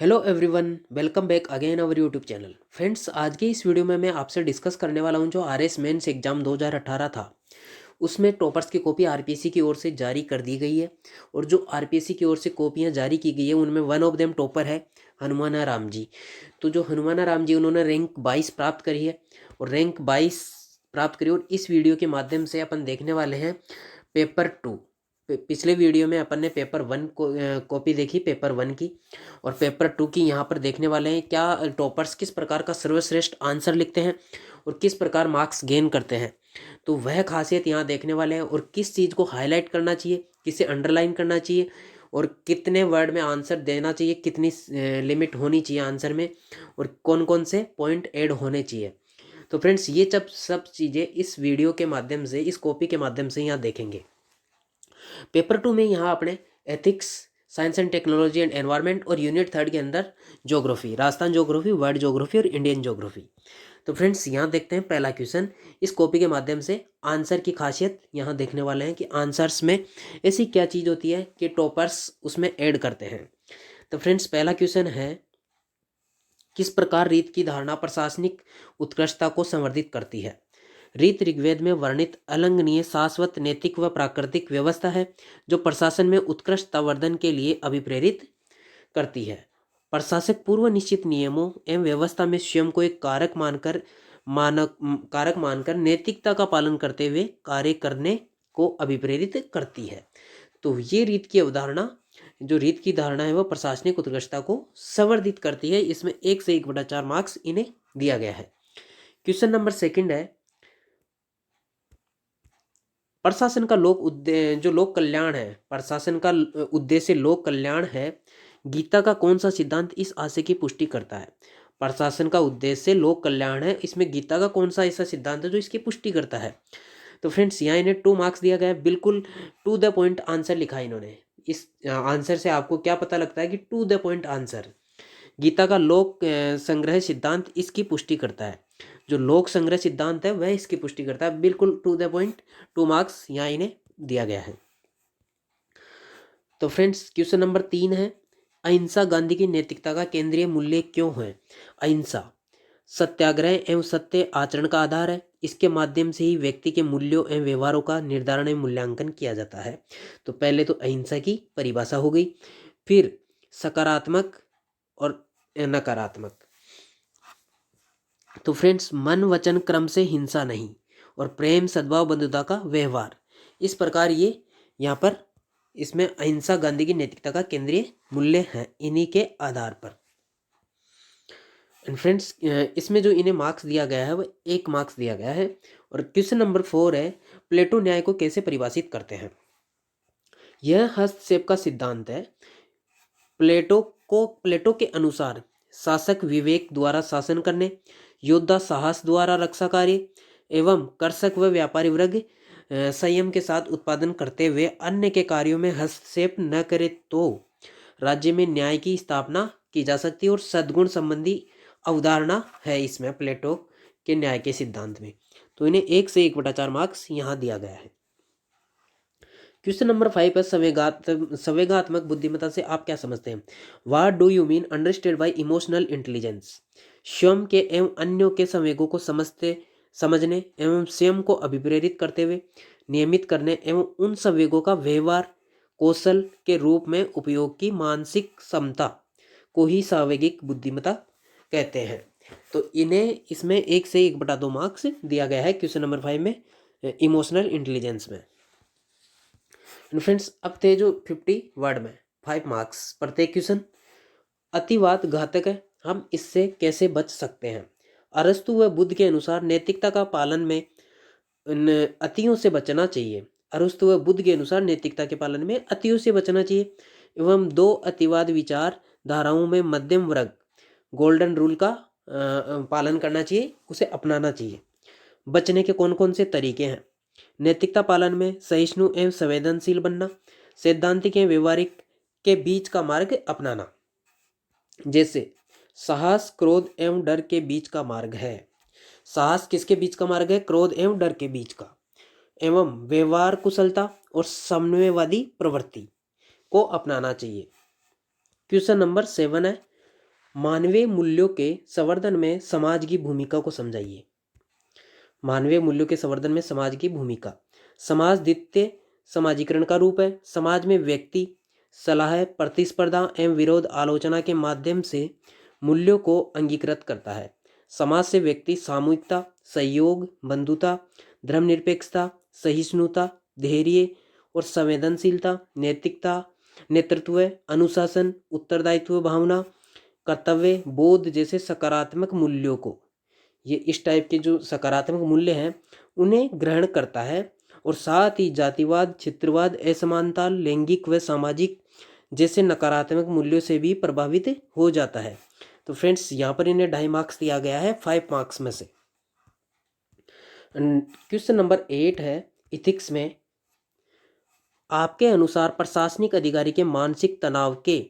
Hello everyone, welcome back again our YouTube channel. Friends, आज के इस वीडियो में मैं आपसे डिस्कस करने वाला हूं जो आरएस मेंस एग्जाम 2018 था, उसमें टॉपर्स की कॉपी आरपीएससी की ओर से जारी कर दी गई है। और जो आरपीएससी की ओर से कॉपियां जारी की गई है उनमें वन ऑफ देम टॉपर है हनुमाना राम जी। तो जो हनुमाना राम जी उन्होंने रैंक 22 प्राप्त करी है और रैंक 22 प्राप्त करी। और इस वीडियो के माध्यम से अपन देखने वाले हैं पेपर 2। पिछले वीडियो में अपन ने पेपर 1 को कॉपी देखी, पेपर 1 की, और पेपर 2 की यहाँ पर देखने वाले हैं। क्या टॉपर्स किस प्रकार का सर्वश्रेष्ठ आंसर लिखते हैं और किस प्रकार मार्क्स गेन करते हैं, तो वह खासियत यहाँ देखने वाले हैं। और किस चीज़ को हाईलाइट करना चाहिए, किसे अंडरलाइन करना चाहिए, और कितने वर्ड में आंसर देना चाहिए, कितनी लिमिट होनी चाहिए आंसर में, और कौन कौन से पॉइंट ऐड होने चाहिए। तो फ्रेंड्स, ये सब चीज़ें इस वीडियो के माध्यम से, इस कॉपी के माध्यम से यहाँ देखेंगे। पेपर 2 में यहाँ अपने ethics, science and technology and environment और यूनिट 3 के अंदर geography, Rajasthan geography, world geography और इंडियन ज्योग्राफी। तो फ्रेंड्स, यहाँ देखते हैं पहला क्वेश्चन। इस कॉपी के माध्यम से आंसर की खासियत यहाँ देखने वाले हैं कि आंसर्स में ऐसी क्या चीज़ होती है कि टॉपर्स उसमें ऐड करते हैं। तो फ्रेंड्स, पहला क्वेश्चन है, किस प्रकार रीत की धारणा प्रशासनिक उत्कृष्टता को संवर्धित करती है। रीत ऋग्वेद में वर्णित अलंघनीय, शाश्वत, नैतिक व प्राकृतिक व्यवस्था है जो प्रशासन में उत्कृष्टता वर्धन के लिए अभिप्रेरित करती है। प्रशासक पूर्व निश्चित नियमों एवं व्यवस्था में स्वयं को एक कारक मानकर नैतिकता का पालन करते हुए कार्य करने को अभिप्रेरित करती है। तो ये रीत की अवधारणा, जो रीत की धारणा है, वह प्रशासनिक उत्कृष्टता को संवर्धित करती है। इसमें 1 से 1/4 मार्क्स इन्हें दिया गया है। क्वेश्चन नंबर 2 है, प्रशासन का लोक कल्याण है, प्रशासन का उद्देश्य लोक कल्याण है। गीता का कौन सा सिद्धांत इस आशय की पुष्टि करता है। प्रशासन का उद्देश्य लोक कल्याण है, इसमें गीता का कौन सा ऐसा सिद्धांत है जो इसकी पुष्टि करता है। तो फ्रेंड्स, यहाँ इन्हें 2 मार्क्स दिया गया है। बिल्कुल टू द पॉइंट आंसर लिखा है इन्होंने। इस आंसर से आपको क्या पता लगता है कि to the point answer, Geeta का लोक संग्रह सिद्धांत इसकी पुष्टि करता है। जो लोक संग्रह सिद्धांत है वह इसकी पुष्टि करता है। बिल्कुल टू द पॉइंट, 2 मार्क्स यहाँ इन्हें दिया गया है। तो फ्रेंड्स, क्वेश्चन नंबर 3 है, अहिंसा गांधी की नैतिकता का केंद्रीय मूल्य क्यों है। अहिंसा सत्याग्रह एवं सत्य आचरण का आधार है। इसके माध्यम से ही व्यक्ति के मूल्यों एवं व्यवहारों का निर्धारण एवं मूल्यांकन किया जाता है। तो पहले तो अहिंसा की परिभाषा हो गई, फिर सकारात्मक और नकारात्मक। तो फ्रेंड्स, मन वचन क्रम से हिंसा नहीं, और प्रेम, सद्भाव, बंधुता का व्यवहार। इस प्रकार ये यहाँ पर इसमें अहिंसा गांधी की नैतिकता का केंद्रीय मूल्य है, इन्हीं के आधार पर। एंड फ्रेंड्स, इसमें जो इन्हें मार्क्स दिया गया है वह 1 मार्क्स दिया गया है। और क्वेश्चन नंबर 4 है, प्लेटो न्याय को कैसे परिभाषित करते हैं। यह हस्तक्षेप का सिद्धांत है। प्लेटो के अनुसार शासक विवेक द्वारा शासन करने, योद्धा साहस द्वारा रक्षा कार्य, एवं कर्षक व व्यापारी वर्ग संयम के साथ उत्पादन करते हुए अन्य के कार्यों में हस्तक्षेप न करे तो राज्य में न्याय की स्थापना की जा सकती है। और सद्गुण संबंधी अवधारणा है इसमें प्लेटो के न्याय के सिद्धांत में। तो इन्हें 1 से 1/4 मार्क्स यहाँ दिया गया है। क्वेश्चन नंबर 5 है, संवेगात्मक बुद्धिमत्ता से आप क्या समझते हैं। What do you mean understand by emotional intelligence. स्वयं के एवं अन्यों के संवेगों को समझने एवं स्वयं को अभिप्रेरित करते हुए नियमित करने एवं उन संवेगों का व्यवहार कौशल के रूप में उपयोग की मानसिक क्षमता को ही सावेगिक बुद्धिमत्ता कहते हैं। तो इन्हें इसमें 1 से 1/2 मार्क्स दिया गया है क्वेश्चन नंबर 5 में, इमोशनल इंटेलिजेंस में। फ्रेंड्स, अब थे जो 50 वर्ड में 5 मार्क्स प्रत्येक क्वेश्चन। अतिवाद घातक है, हम इससे कैसे बच सकते हैं। अरस्तु व बुद्ध के अनुसार नैतिकता का पालन में अतियों से बचना चाहिए। अरस्तु व बुद्ध के अनुसार नैतिकता के पालन में अतियों से बचना चाहिए। एवं 2 अतिवाद विचार धाराओं में मध्यम वर्ग गोल्डन रूल का पालन करना चाहिए, उसे अपनाना चाहिए। बचने के कौन कौन से तरीके हैं। नैतिकता पालन में सहिष्णु एवं संवेदनशील बनना, सैद्धांतिक एवं व्यवहारिक के बीच का मार्ग अपनाना। जैसे साहस क्रोध एवं डर के बीच का मार्ग है। साहस किसके बीच का मार्ग है, क्रोध एवं डर के बीच का। एवं व्यवहार कुशलता और समन्वयवादी प्रवृत्ति को अपनाना चाहिए। क्वेश्चन नंबर 7 है, मानवीय मूल्यों के संवर्धन में समाज की भूमिका को समझाइए। मानवीय मूल्यों के संवर्धन में समाज की भूमिका। समाज द्वितीय समाजीकरण का रूप है। समाज में व्यक्ति सलाह, प्रतिस्पर्धा एवं विरोध आलोचना के माध्यम से मूल्यों को अंगीकृत करता है। समाज से व्यक्ति सामूहिकता, सहयोग, बंधुता, धर्मनिरपेक्षता, सहिष्णुता, धैर्य और संवेदनशीलता, नैतिकता, नेतृत्व, अनुशासन, उत्तरदायित्व भावना, कर्तव्य बोध जैसे सकारात्मक मूल्यों को, ये इस टाइप के जो सकारात्मक मूल्य हैं उन्हें ग्रहण करता है। और साथ ही जातिवाद, क्षेत्रवाद, असमानता, लैंगिक व सामाजिक जैसे नकारात्मक मूल्यों से भी प्रभावित हो जाता है। तो फ्रेंड्स यहाँ पर इन्हें 2.5 मार्क्स दिया गया है 5 मार्क्स में से। क्वेश्चन नंबर 8 है इथिक्स में, आपके अनुसार प्रशासनिक अधिकारी के मानसिक तनाव के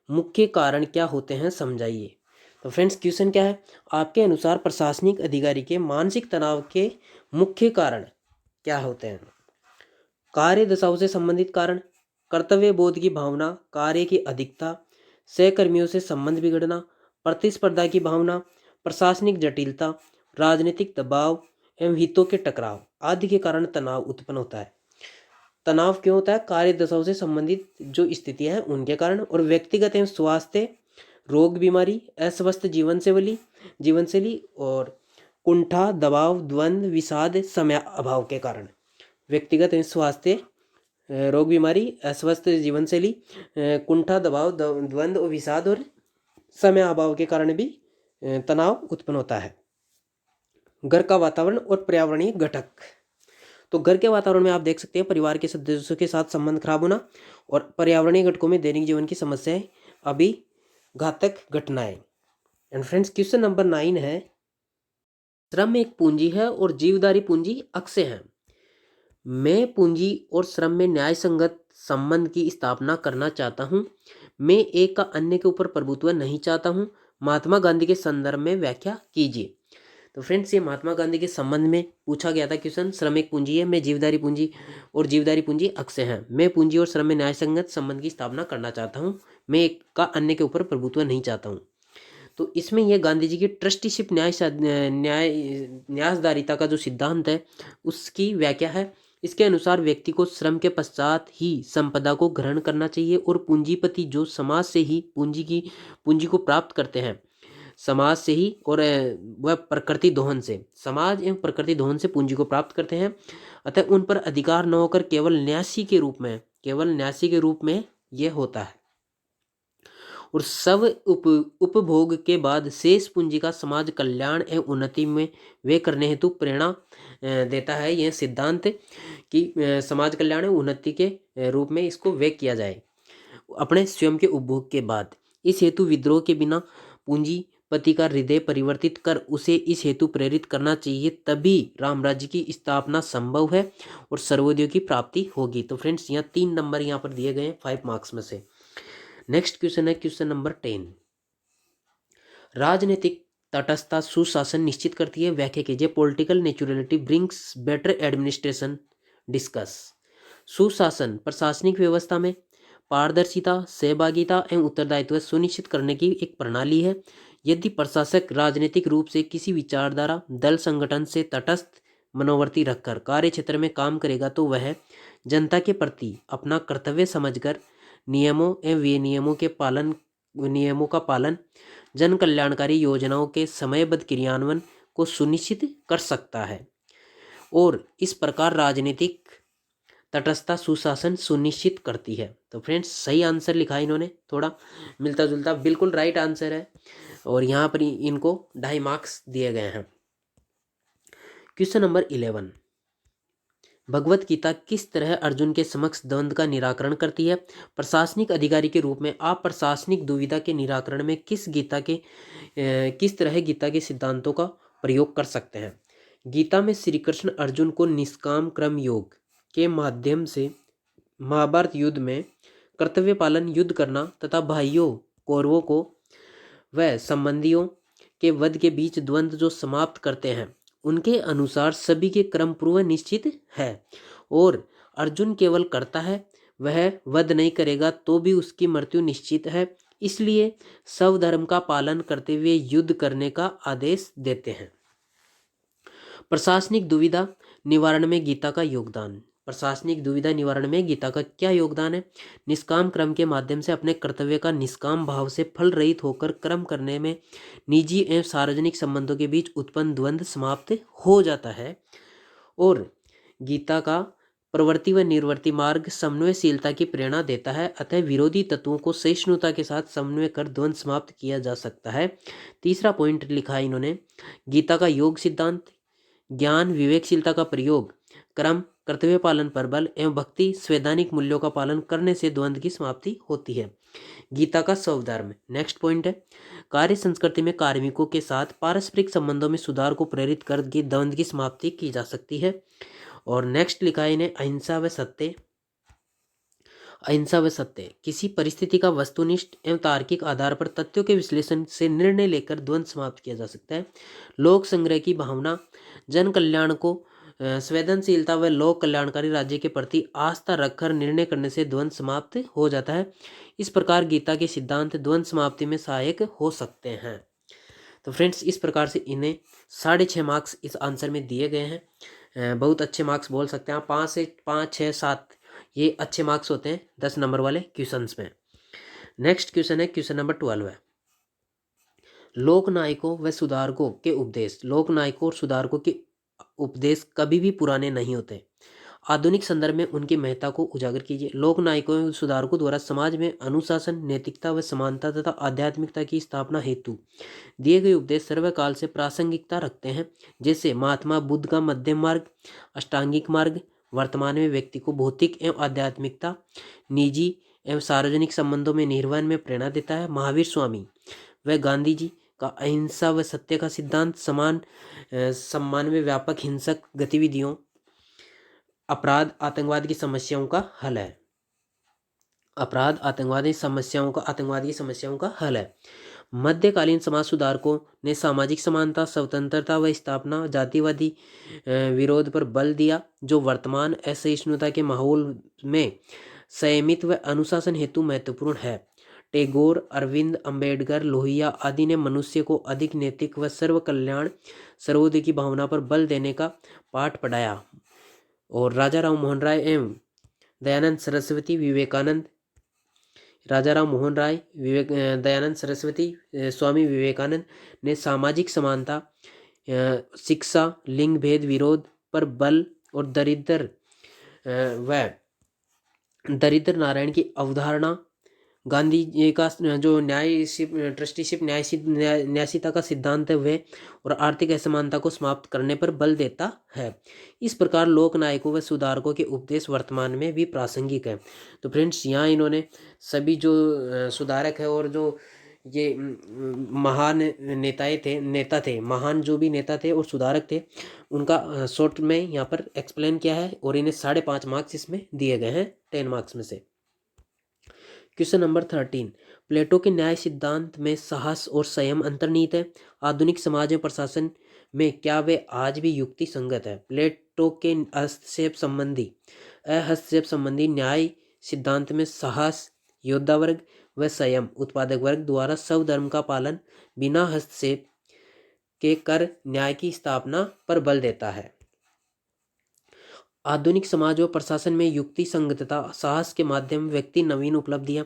मुख्य कारण क्या होते हैं, समझाइए। तो फ्रेंड्स क्वेश्चन क्या है, आपके अनुसार प्रशासनिक अधिकारी के मानसिक तनाव के मुख्य कारण क्या होते हैं। कार्य दशाओं से संबंधित कारण, कर्तव्य बोध की भावना, कार्य की अधिकता, सहकर्मियों से संबंध बिगड़ना, प्रतिस्पर्धा की भावना, प्रशासनिक जटिलता, राजनीतिक दबाव एवं हितों के टकराव आदि के कारण तनाव उत्पन्न होता है। तनाव क्यों होता है, कार्य दशाओं से संबंधित जो स्थितियां हैं उनके कारण, और व्यक्तिगत एवं स्वास्थ्य, रोग बीमारी, अस्वस्थ जीवनशैली और कुंठा, दबाव, द्वंद्व, विषाद, समय अभाव के कारण। व्यक्तिगत एवं स्वास्थ्य, रोग बीमारी, अस्वस्थ जीवनशैली, कुंठा, दबाव, द्वंद्व, विषाद और समय अभाव के कारण भी तनाव उत्पन्न होता है। घर का वातावरण और पर्यावरणीय घटक। तो घर के वातावरण में आप देख सकते हैं परिवार के सदस्यों के साथ संबंध खराब होना, और पर्यावरणीय घटकों में दैनिक जीवन की समस्याएं, अभी घातक घटनाएं। एंड फ्रेंड्स क्वेश्चन नंबर 9 है, श्रम एक पूंजी है और जीवधारी पूंजी अक्षय है। मैं पूंजी और श्रम में न्याय संगत संबंध की स्थापना करना चाहता हूँ। मैं एक का अन्य के ऊपर प्रभुत्व नहीं चाहता हूँ। महात्मा गांधी के संदर्भ में व्याख्या कीजिए। तो फ्रेंड्स ये महात्मा गांधी के संबंध में पूछा गया था क्वेश्चन। श्रम एक पूंजी है, मैं जीवधारी पूंजी और जीवधारी पूंजी अक्षय है। मैं पूंजी और श्रम में न्याय संगत संबंध की स्थापना करना चाहता हूँ। मैं एक का अन्य के ऊपर प्रभुत्व नहीं चाहता हूँ। तो इसमें यह गांधी जी की ट्रस्टीशिप न्यासधारिता का जो सिद्धांत है उसकी व्याख्या है। इसके अनुसार व्यक्ति को श्रम के पश्चात ही संपदा को ग्रहण करना चाहिए, और पूंजीपति जो समाज से ही पूंजी को प्राप्त करते हैं, समाज से ही, और वह प्रकृति दोहन से, समाज एवं प्रकृति दोहन से पूंजी को प्राप्त करते हैं। अतः उन पर अधिकार न होकर केवल न्यासी के रूप में यह होता है, और सब उपभोग के बाद शेष पूंजी का समाज कल्याण एवं उन्नति में वे करने हेतु प्रेरणा देता है। यह सिद्धांत कि समाज कल्याण एवं उन्नति के रूप में इसको वे किया जाए अपने स्वयं के उपभोग के बाद। इस हेतु विद्रोह के बिना पूंजीपति का हृदय परिवर्तित कर उसे इस हेतु प्रेरित करना चाहिए, तभी रामराज्य की स्थापना संभव है और सर्वोदय की प्राप्ति होगी। तो फ्रेंड्स यहाँ 3 नंबर यहाँ पर दिए गए हैं 5 मार्क्स में से। नेक्स्ट क्वेश्चन है क्वेश्चन नंबर 10, राजनीतिक तटस्थता सुशासन निश्चित करती है, व्याख्या कीजिए। Political naturality brings better administration, discuss. सुशासन प्रशासनिक व्यवस्था में पारदर्शिता, सहभागिता एवं उत्तरदायित्व सुनिश्चित करने की एक प्रणाली है। यदि प्रशासक राजनीतिक रूप से किसी विचारधारा, दल, संगठन से तटस्थ मनोवर्ती रखकर कार्य क्षेत्र में काम करेगा तो वह जनता के प्रति अपना कर्तव्य समझकर नियमों एवं नियमों का पालन, जन कल्याणकारी योजनाओं के समयबद्ध क्रियान्वयन को सुनिश्चित कर सकता है, और इस प्रकार राजनीतिक तटस्थता सुशासन सुनिश्चित करती है। तो फ्रेंड्स सही आंसर लिखा इन्होंने, थोड़ा मिलता जुलता, बिल्कुल राइट आंसर है, और यहाँ पर इनको 2.5 मार्क्स दिए गए हैं। क्वेश्चन नंबर 11, भगवत गीता किस तरह अर्जुन के समक्ष द्वंद्व का निराकरण करती है। प्रशासनिक अधिकारी के रूप में आप प्रशासनिक दुविधा के निराकरण में किस तरह गीता के सिद्धांतों का प्रयोग कर सकते हैं। गीता में श्री कृष्ण अर्जुन को निष्काम कर्म योग के माध्यम से महाभारत युद्ध में कर्तव्य पालन, युद्ध करना तथा भाइयों कौरवों को व संबंधियों के वध के बीच द्वंद्व जो समाप्त करते हैं, उनके अनुसार सभी के क्रम पूर्व निश्चित है, और अर्जुन केवल करता है, वह वध नहीं करेगा तो भी उसकी मृत्यु निश्चित है। इसलिए स्वधर्म का पालन करते हुए युद्ध करने का आदेश देते हैं। प्रशासनिक दुविधा निवारण में गीता का योगदान। प्रशासनिक दुविधा निवारण में गीता का क्या योगदान है? निष्काम क्रम के माध्यम से अपने कर्तव्य का निष्काम भाव से फल रहित होकर कर्म करने में निजी एवं सार्वजनिक संबंधों के बीच उत्पन्न द्वंद्व समाप्त हो जाता है। और गीता का प्रवृत्ति व निर्वृत्ति मार्ग समन्वयशीलता की प्रेरणा देता है, अतः विरोधी तत्वों को सहिष्णुता के साथ समन्वय कर द्वंद्व समाप्त किया जा सकता है। तीसरा पॉइंट लिखा है इन्होंने, गीता का योग सिद्धांत, ज्ञान विवेकशीलता का प्रयोग, क्रम, कर्तव्य पालन पर बल एवं भक्ति संवैधानिक मूल्यों का पालन करने से द्वंद्व की समाप्ति होती है। गीता का स्वधर्म। नेक्स्ट पॉइंट है, कार्य संस्कृति में कार्मिकों के साथ पारस्परिक संबंधों में सुधार को प्रेरित करके द्वंद्व की समाप्ति की जा सकती है। और नेक्स्ट लिखा है इन्हें, अहिंसा व सत्य। अहिंसा व सत्य किसी परिस्थिति का वस्तुनिष्ठ एवं तार्किक आधार पर तथ्यों के विश्लेषण से निर्णय लेकर द्वंद्व समाप्त किया जा सकता है। लोक संग्रह की भावना, जन कल्याण को संवेदनशीलता व लोक कल्याणकारी राज्य के प्रति आस्था रखकर निर्णय करने से द्वंद्व समाप्त हो जाता है। इस प्रकार गीता के सिद्धांत द्वंद्व समाप्ति में सहायक हो सकते हैं। तो फ्रेंड्स, इस प्रकार से इन्हें 6.5 मार्क्स इस आंसर में दिए गए हैं। बहुत अच्छे मार्क्स बोल सकते हैं, 5 से 5, 6, 7 ये अच्छे मार्क्स होते हैं 10 नंबर वाले क्वेश्चंस में। नेक्स्ट क्वेश्चन है, क्वेश्चन नंबर 12 है, लोकनायकों व सुधारकों के उपदेश। लोकनायकों और सुधारकों के उपदेश कभी भी पुराने नहीं होते। आधुनिक संदर्भ में उनकी महत्ता को उजागर कीजिए। लोकनायकों एवं सुधारकों द्वारा समाज में अनुशासन, नैतिकता व समानता तथा आध्यात्मिकता की स्थापना हेतु दिए गए उपदेश सर्वकाल से प्रासंगिकता रखते हैं। जैसे महात्मा बुद्ध का मध्यम मार्ग, अष्टांगिक मार्ग वर्तमान में व्यक्ति को भौतिक एवं आध्यात्मिकता, निजी एवं सार्वजनिक संबंधों में निर्वहन में प्रेरणा देता है। महावीर स्वामी व गांधी जी का अहिंसा व सत्य का सिद्धांत सम्मान में व्यापक हिंसक गतिविधियों, अपराध, आतंकवाद की समस्याओं का हल है। अपराध, आतंकवादी समस्याओं का हल है। मध्यकालीन समाज सुधारकों ने सामाजिक समानता, स्वतंत्रता व स्थापना, जातिवादी विरोध पर बल दिया, जो वर्तमान असहिष्णुता के माहौल में संयमित व अनुशासन हेतु महत्वपूर्ण है। टैगोर, अरविंद, अंबेडकर, लोहिया आदि ने मनुष्य को अधिक नैतिक व सर्व कल्याण, सर्वोदय की भावना पर बल देने का पाठ पढ़ाया। और राजा राम मोहन राय एवं दयानंद सरस्वती विवेकानंद, दयानंद सरस्वती, स्वामी विवेकानंद ने सामाजिक समानता, शिक्षा, लिंग भेद विरोध पर बल और दरिद्र नारायण की अवधारणा, गांधी जी का जो न्यायशीता का सिद्धांत है वह, और आर्थिक असमानता को समाप्त करने पर बल देता है। इस प्रकार लोक नायकों व सुधारकों के उपदेश वर्तमान में भी प्रासंगिक है। तो फ्रेंड्स, यहाँ इन्होंने सभी जो सुधारक है और जो ये महान नेता थे, महान जो भी नेता थे और सुधारक थे, उनका शॉर्ट में यहाँ पर एक्सप्लेन किया है और इन्हें 5.5 मार्क्स इसमें दिए गए हैं 10 मार्क्स में से। क्वेश्चन नंबर 13, प्लेटो के न्याय सिद्धांत में साहस और संयम अंतर्निहित है। आधुनिक समाज में प्रशासन में क्या वे आज भी युक्ति संगत है? प्लेटो के हस्तक्षेप संबंधी न्याय सिद्धांत में साहस योद्धा वर्ग व संयम उत्पादक वर्ग द्वारा स्वधर्म का पालन बिना हस्तक्षेप के कर न्याय की स्थापना पर बल देता है। आधुनिक समाज व प्रशासन में युक्ति संगतता साहस के माध्यम व्यक्ति नवीन उपलब्धियां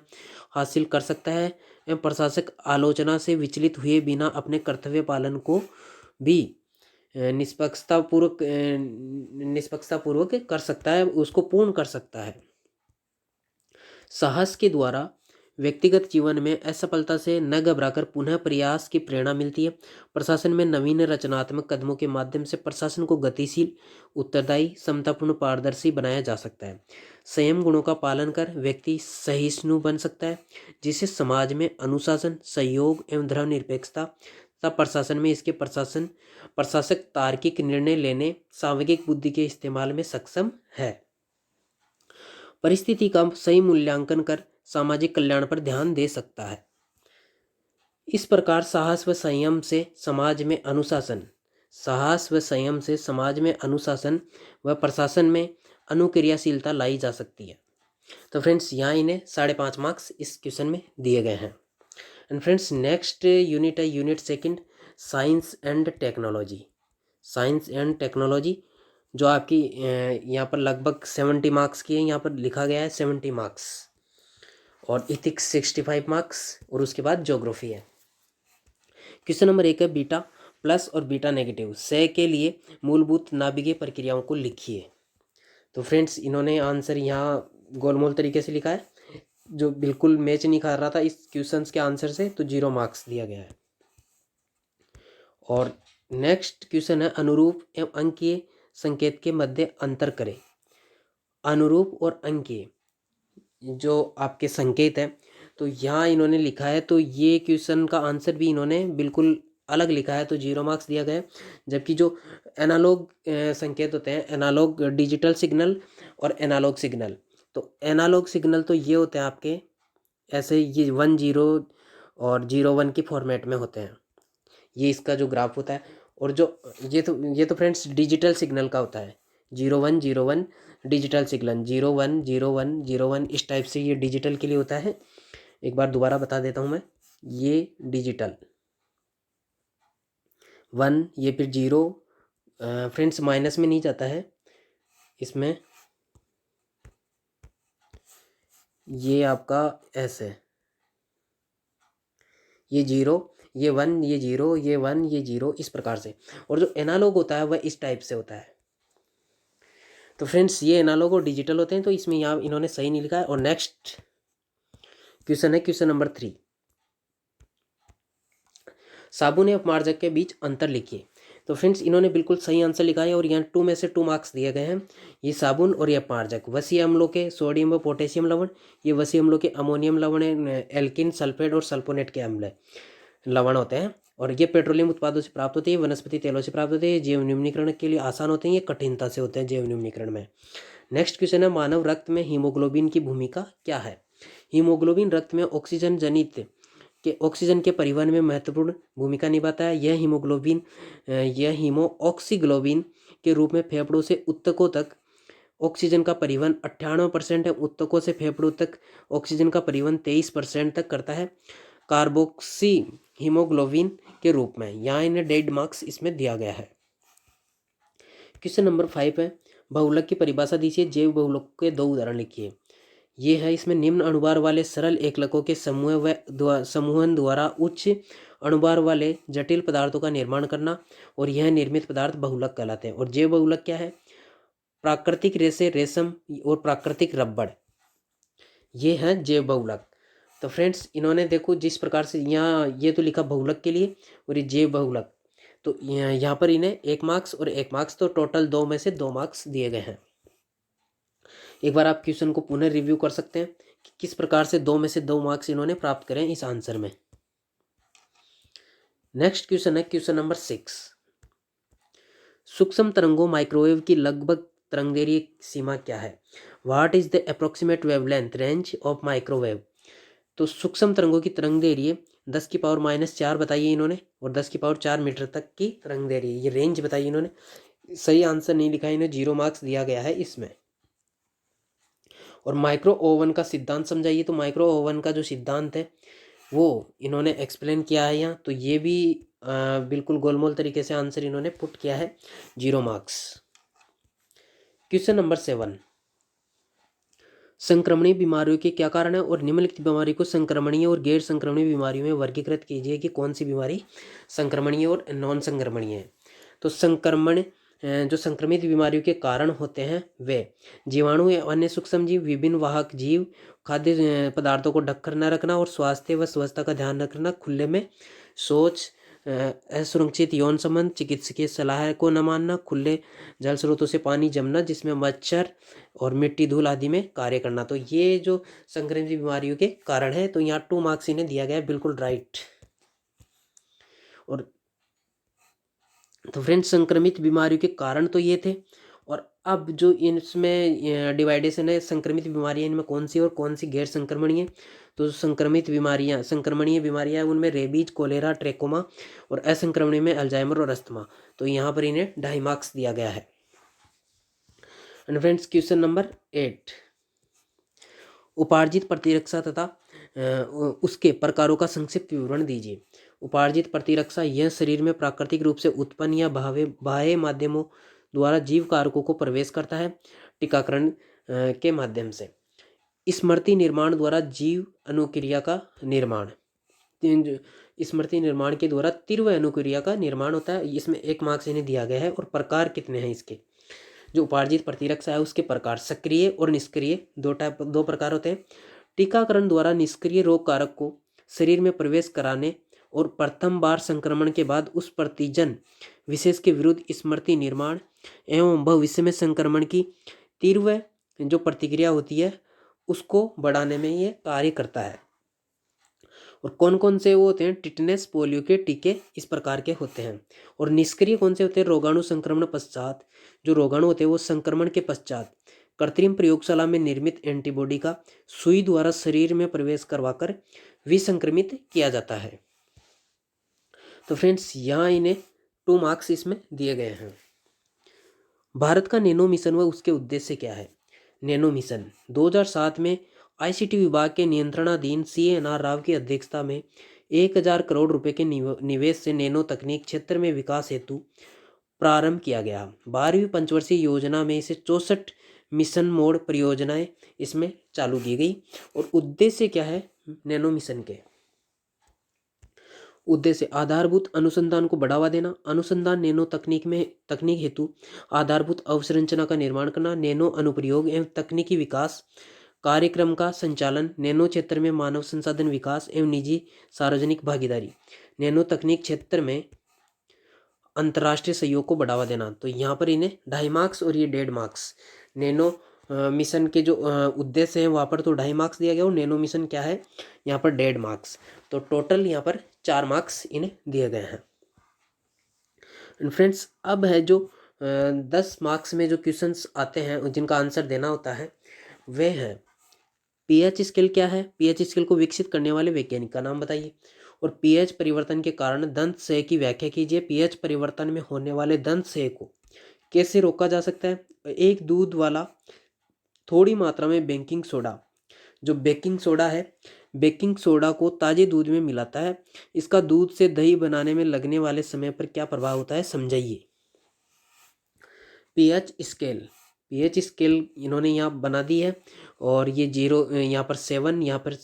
हासिल कर सकता है एवं प्रशासक आलोचना से विचलित हुए बिना अपने कर्तव्य पालन को भी निष्पक्षता पूर्वक कर सकता है, उसको पूर्ण कर सकता है। साहस के द्वारा व्यक्तिगत जीवन में असफलता से न घबराकर पुनः प्रयास की प्रेरणा मिलती है। प्रशासन में नवीन रचनात्मक कदमों के माध्यम से प्रशासन को गतिशील, उत्तरदायी, समतापूर्ण, पारदर्शी बनाया जा सकता है। संयम गुणों का पालन कर व्यक्ति सहिष्णु बन सकता है, जिससे समाज में अनुशासन, सहयोग एवं धर्मनिरपेक्षता तथा प्रशासन में इसके प्रशासक तार्किक निर्णय लेने, सांवेगिक बुद्धि के इस्तेमाल में सक्षम है। परिस्थिति का सही मूल्यांकन कर सामाजिक कल्याण पर ध्यान दे सकता है। इस प्रकार साहस व संयम से समाज में अनुशासन व प्रशासन में अनुक्रियाशीलता लाई जा सकती है। तो फ्रेंड्स, यहाँ इन्हें 5.5 मार्क्स इस क्वेश्चन में दिए गए हैं। एंड फ्रेंड्स नेक्स्ट यूनिट है unit second, science and technology. Science and technology जो आपकी यहाँ पर लगभग 70 मार्क्स की है, यहाँ पर लिखा गया है 70 मार्क्स, और इथिक्स 65 मार्क्स, और उसके बाद ज्योग्राफी है। क्वेश्चन नंबर 1 है बीटा प्लस और बीटा नेगेटिव से के लिए मूलभूत नाभिकीय प्रक्रियाओं को लिखिए। तो फ्रेंड्स इन्होंने आंसर यहाँ गोलमोल तरीके से लिखा है, जो बिल्कुल मैच नहीं कर रहा था इस क्वेश्चंस के आंसर से, तो 0 मार्क्स दिया गया है। और नेक्स्ट क्वेश्चन है अनुरूप एवं अंकीय संकेत के मध्य अंतर करें। अनुरूप और अंकीय जो आपके संकेत है, तो यहाँ इन्होंने लिखा है, तो ये क्वेश्चन का आंसर भी इन्होंने बिल्कुल अलग लिखा है, तो 0 मार्क्स दिया गया है। जबकि जो एनालॉग संकेत होते हैं, एनालॉग डिजिटल सिग्नल और एनालॉग सिग्नल, तो एनालॉग सिग्नल तो ये होते हैं आपके ऐसे, ये 1 0 और 0 1 की फॉर्मेट में होते हैं, ये इसका जो ग्राफ होता है। और जो ये तो फ्रेंड्स डिजिटल सिग्नल का होता है, 0 1 0 1 डिजिटल सिग्नल, 0 1 0 1 0 1 इस टाइप से ये डिजिटल के लिए होता है। एक बार दोबारा बता देता हूँ मैं, ये डिजिटल 1, ये फिर 0, फ्रेंड्स माइनस में नहीं जाता है इसमें, ये आपका ऐसे, ये 0 ये 1 ये 0 ये 1 ये 0 इस प्रकार से। और जो एनालॉग होता है वह इस टाइप से होता है। तो फ्रेंड्स ये एनालॉग और डिजिटल होते हैं, तो इसमें यहाँ इन्होंने सही नहीं लिखा है। और नेक्स्ट क्वेश्चन है क्वेश्चन नंबर 3, साबुन एवं अपमार्जक के बीच अंतर लिखिए। तो फ्रेंड्स इन्होंने बिल्कुल सही आंसर लिखा है, और यहाँ 2 में से 2 मार्क्स दिए गए हैं। ये साबुन और ये अपमार्जक वसीय अम्लों के सोडियम व पोटेशियम लवण, ये वसीय अम्लों के अमोनियम लवण, एल्किन सल्फेट और सल्फोनेट के अम्ल लवण होते हैं। और ये पेट्रोलियम उत्पादों से प्राप्त होते हैं, वनस्पति तेलों से प्राप्त होते हैं, ये जैव निम्नीकरण के लिए आसान होते हैं, ये कठिनता से होते हैं जैव निम्नीकरण में। नेक्स्ट क्वेश्चन है मानव रक्त में हीमोग्लोबिन की भूमिका क्या है। हीमोग्लोबिन रक्त में ऑक्सीजन जनित के ऑक्सीजन के परिवहन में महत्वपूर्ण भूमिका निभाता है। यह हीमोऑक्सीग्लोबिन के रूप में फेफड़ों से ऊतकों तक ऑक्सीजन का परिवहन 98% है, ऊतकों से फेफड़ों तक ऑक्सीजन का परिवहन 23% तक करता है कार्बोक्सी हीमोग्लोबिन के रूप में। यहाँ इन्हें 1.5 मार्क्स इसमें दिया गया है। क्वेश्चन नंबर 5 है बहुलक की परिभाषा दीजिए, जैव बहुलक के 2 उदाहरण लिखिए। ये है इसमें निम्न अणुभार वाले सरल एकलकों के समूहन द्वारा उच्च अणुभार वाले जटिल पदार्थों का निर्माण करना, और यह निर्मित पदार्थ बहुलक कहलाते हैं। और जैव बहुलक क्या है, प्राकृतिक रेशे रेशम और प्राकृतिक रबड़, ये है जैव बहुलक। तो फ्रेंड्स इन्होंने देखो जिस प्रकार से यहाँ ये तो लिखा बहुलक के लिए, और ये जैव बहुलक, तो यहाँ पर इन्हें 1 मार्क्स और 1 मार्क्स, तो टोटल 2 में से 2 मार्क्स दिए गए हैं। एक बार आप क्वेश्चन को पुनः रिव्यू कर सकते हैं कि किस प्रकार से 2 में से 2 मार्क्स इन्होंने प्राप्त करें इस आंसर में। नेक्स्ट क्वेश्चन है क्वेश्चन नंबर 6, सूक्ष्म तरंगों माइक्रोवेव की लगभग तरंगदैर्घ्य सीमा क्या है। What is the approximate wavelength range of microwave. तो सूक्ष्म तरंगों की तरंगदैर्घ्य 10⁻⁻4 बताइए इन्होंने, और 10⁻4 मीटर तक की तरंगदैर्घ्य, ये रेंज बताइए इन्होंने। सही आंसर नहीं लिखा, इन्हें 0 मार्क्स दिया गया है इसमें। और माइक्रो ओवन का सिद्धांत समझाइए। तो माइक्रो ओवन का जो सिद्धांत है वो इन्होंने एक्सप्लेन किया है यहाँ, तो ये भी बिल्कुल गोलमोल तरीके से आंसर इन्होंने पुट किया है, 0 मार्क्स। क्वेश्चन नंबर 7, संक्रमणीय बीमारियों के क्या कारण है, और निम्नलिखित बीमारी को संक्रमणीय और गैर संक्रमणीय बीमारियों में वर्गीकृत कीजिए कि कौन सी बीमारी संक्रमणीय और नॉन संक्रमणीय है। तो जो संक्रमित बीमारियों के कारण होते हैं वे जीवाणु या अन्य सूक्ष्म जीव, विभिन्न वाहक जीव, खाद्य पदार्थों को ढककर न रखना, और स्वास्थ्य व स्वच्छता का ध्यान रखना, खुले में शौच, असुरक्षित यौन संबंध, चिकित्सकीय सलाह को न मानना, खुले जल स्रोतों से पानी जमना जिसमें मच्छर और मिट्टी धूल आदि में कार्य करना। तो ये जो संक्रमित बीमारियों के कारण है, तो यहाँ 2 मार्क्स इन्हें दिया गया है, बिल्कुल राइट। और तो फ्रेंड्स संक्रमित बीमारियों के कारण तो ये थे, और अब जो इसमें डिवाइडेशन है संक्रमित बीमारियां इनमें कौन सी और कौन सी गैर संक्रमणीय। तो संक्रमणीय बीमारियां उनमें रेबीज, कोलेरा, ट्रेकोमा, और असंक्रमणीय में अल्जाइमर और अस्थमा। तो यहाँ पर इन्हें 2.5 मार्क्स दिया गया है। एंड फ्रेंड्स क्वेश्चन नंबर 8, उपार्जित प्रतिरक्षा तथा उसके प्रकारों का संक्षिप्त विवरण दीजिए। उपार्जित प्रतिरक्षा यह शरीर में प्राकृतिक रूप से उत्पन्न या बाह्य माध्यमों द्वारा जीव कारकों को प्रवेश करता है। टीकाकरण के माध्यम से स्मृति निर्माण द्वारा जीव अनुक्रिया का निर्माण, स्मृति निर्माण के द्वारा तीव्र अनुक्रिया का निर्माण होता है। इसमें 1 मार्क्स इन्हें दिया गया है। और प्रकार कितने हैं इसके, जो उपार्जित प्रतिरक्षा है उसके प्रकार सक्रिय और निष्क्रिय दो प्रकार होते हैं। टीकाकरण द्वारा निष्क्रिय रोग कारक को शरीर में प्रवेश कराने और प्रथम बार संक्रमण के बाद उस प्रतिजन विशेष के विरुद्ध स्मृति निर्माण एवं भविष्य में संक्रमण की तीव्र जो प्रतिक्रिया होती है उसको बढ़ाने में ये कार्य करता है। और कौन कौन से वो होते हैं, टिटनेस, पोलियो के टीके इस प्रकार के होते हैं। और निष्क्रिय कौन से होते हैं, रोगाणु संक्रमण पश्चात, जो रोगाणु होते हैं वो संक्रमण के पश्चात कृत्रिम प्रयोगशाला में निर्मित एंटीबॉडी का सुई द्वारा शरीर में प्रवेश करवाकर विसंक्रमित किया जाता है। तो फ्रेंड्स यहाँ इन्हें 2 मार्क्स इसमें दिए गए हैं। भारत का नैनो मिशन व उसके उद्देश्य क्या है। नैनो मिशन 2007 में आईसीटी विभाग के नियंत्रणाधीन CNR राव की अध्यक्षता में 1000 करोड़ रुपए के निवेश से नैनो तकनीक क्षेत्र में विकास हेतु प्रारंभ किया गया। 12वीं पंचवर्षीय योजना में इसे 64 मिशन मोड परियोजनाएं इसमें चालू की गई। और उद्देश्य क्या है नैनो मिशन के, उद्देश्य आधारभूत अनुसंधान को बढ़ावा देना, अनुसंधान नैनो तकनीक हेतु आधारभूत अवसंरचना का निर्माण करना, नैनो अनुप्रयोग एवं तकनीकी विकास कार्यक्रम का संचालन, नैनो क्षेत्र में मानव संसाधन विकास एवं निजी सार्वजनिक भागीदारी, नैनो तकनीक क्षेत्र में अंतर्राष्ट्रीय सहयोग को बढ़ावा देना। तो यहाँ पर इन्हें 2.5 मार्क्स और ये 1.5 मार्क्स नैनो मिशन के जो उद्देश्य हैं वहाँ पर तो 2.5 मार्क्स दिया गया और नैनो मिशन क्या है यहाँ पर 1.5 मार्क्स। तो टोटल यहाँ पर 4 मार्क्स इन्हें दिए गए हैं। एंड फ्रेंड्स अब है जो 10 मार्क्स में जो क्वेश्चंस आते हैं जिनका आंसर देना होता है वे हैं पीएच स्केल क्या है, पीएच स्केल को विकसित करने वाले वैज्ञानिक का नाम बताइए, और पीएच परिवर्तन के कारण दंत क्षय की व्याख्या कीजिए। पीएच परिवर्तन में होने वाले दंत क्षय को कैसे रोका जा सकता है। एक दूध वाला थोड़ी मात्रा में बेकिंग सोडा, जो बेकिंग सोडा है बेकिंग सोडा को ताजे दूध में मिलाता है, इसका दूध से दही बनाने में लगने वाले समय पर क्या प्रभाव होता है समझाइए। पीएच स्केल इन्होंने यहाँ बना दी है और ये 0 यहाँ पर 7 यहाँ पर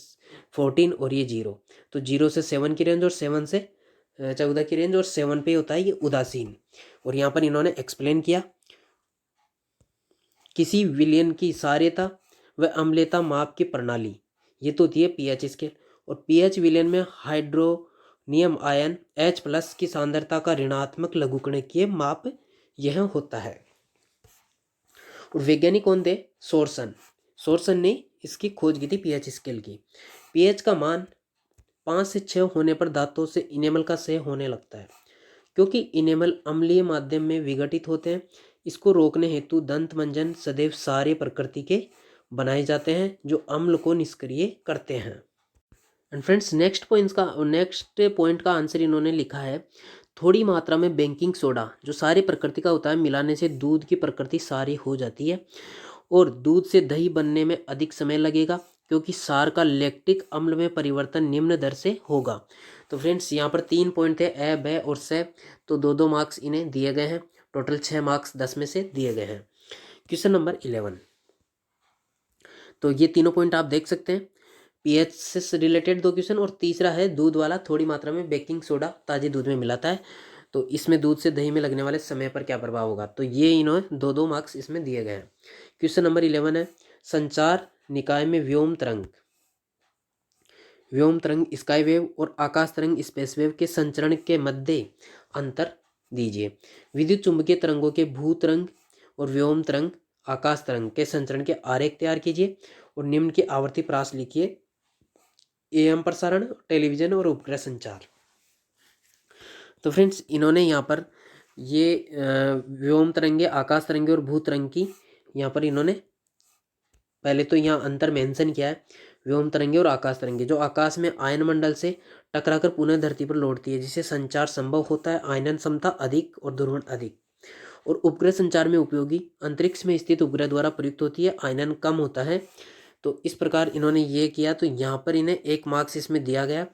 14 और ये 0, तो 0 से 7 की रेंज और 7 से 14 की रेंज और 7 पे होता है ये उदासीन। और यहाँ पर इन्होंने एक्सप्लेन किया किसी विलयन की सार्यता व अम्लता माप की प्रणाली, ये तो होती है पीएच स्केल। और पीएच विलयन में हाइड्रोनियम आयन H+ की सांद्रता का ऋणात्मक लघुगणकीय माप यह होता है। और वैज्ञानिक कौन थे, सोर्सन ने इसकी खोज की थी पीएच स्केल की। पीएच का मान 5 से 6 होने पर दांतों से इनेमल का क्षय होने लगता है, क्योंकि इनेमल अम्लीय माध्यम में विघटित होते हैं। इसको रोकने हेतु दंत मंजन सदैव सारे प्रकृति के बनाए जाते हैं जो अम्ल को निष्क्रिय करते हैं। एंड फ्रेंड्स नेक्स्ट पॉइंट का आंसर इन्होंने लिखा है थोड़ी मात्रा में बेकिंग सोडा जो सारी प्रकृति का होता है मिलाने से दूध की प्रकृति सारी हो जाती है और दूध से दही बनने में अधिक समय लगेगा, क्योंकि सार का लैक्टिक अम्ल में परिवर्तन निम्न दर से होगा। तो फ्रेंड्स यहाँ पर 3 पॉइंट थे ए, ब और से, तो 2-2 मार्क्स इन्हें दिए गए हैं। टोटल 6 मार्क्स 10 में से दिए गए हैं। क्वेश्चन नंबर 11, तो ये तीनों पॉइंट आप देख सकते हैं, पीएच से रिलेटेड 2 क्वेश्चन और तीसरा है दूध वाला थोड़ी मात्रा में बेकिंग सोडा ताजे दूध में मिलाता है, तो इसमें दूध से दही में लगने वाले समय पर क्या प्रभाव होगा। तो ये इन्होंने 2-2 मार्क्स इसमें दिए गए हैं। क्वेश्चन नंबर 11 है संचार निकाय में व्योम तरंग स्काई वेव और आकाश तरंग स्पेस वेव के संचरण के मध्य अंतर दीजिए। विद्युत चुंबकीय तरंगों के भू तरंग और व्योम तरंग आकाश तरंग के संचरण के आरेख तैयार कीजिए और निम्न की आवर्ती प्रास लिखिए। एएम प्रसारण, टेलीविजन और उपग्रह संचार। तो फ्रेंड्स इन्होंने यहाँ पर ये व्योम तरंगे, आकाश तरंगे और भू तरंग की यहाँ पर इन्होंने पहले तो यहाँ अंतर मेंशन किया है। व्योम तरंगे और आकाश तरंगे जो आकाश में आयन मंडल से टकराकर पुनः धरती पर लौटती है, जिससे संचार संभव होता है। आयनन क्षमता अधिक और ध्रुवण अधिक। और उपग्रह संचार में उपयोगी अंतरिक्ष में स्थित उपग्रह द्वारा प्रयुक्त होती है। आयनन कम होता है तो इस प्रकार इन्होंने ये किया, तो यहाँ पर इन्हें 1 मार्क्स इसमें दिया गया,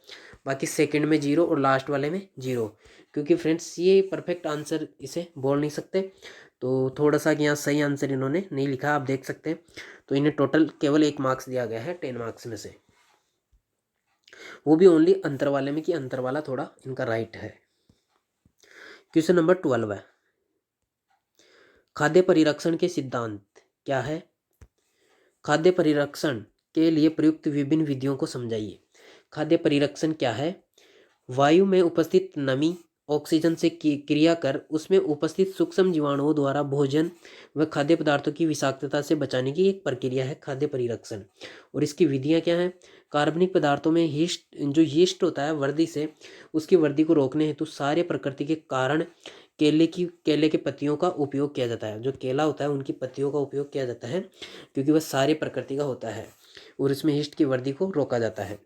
बाकी सेकंड में 0 और लास्ट वाले में 0, क्योंकि फ्रेंड्स ये परफेक्ट आंसर इसे बोल नहीं सकते, तो थोड़ा सा यहाँ सही आंसर इन्होंने नहीं लिखा, आप देख सकते हैं। तो इन्हें टोटल केवल 1 मार्क्स दिया गया है 10 मार्क्स में से, वो भी ओनली अंतर वाले में, कि अंतर वाला थोड़ा इनका राइट है। क्वेश्चन नंबर 12 है, खाद्य परिरक्षण के सिद्धांत क्या है? खाद्य परिरक्षण के लिए प्रयुक्त विभिन्न विधियों को समझाइए। खाद्य परिरक्षण क्या है? वायु में उपस्थित नमी ऑक्सीजन से क्रिया कर उसमें उपस्थित सूक्ष्म जीवाणुओं द्वारा भोजन व खाद्य पदार्थों की विषाक्तता से बचाने की एक प्रक्रिया है खाद्य परिरक्षण। और इसकी विधियां क्या हैं? कार्बनिक पदार्थों में यीस्ट होता है वर्दी से, उसकी वृद्धि को रोकने हेतु सारे प्रकृति के कारण केले के पत्तियों का उपयोग किया जाता है। जो केला होता है उनकी पत्तियों का उपयोग किया जाता है, क्योंकि वह सारे प्रकृति का होता है और इसमें यीस्ट की वृद्धि को रोका जाता है।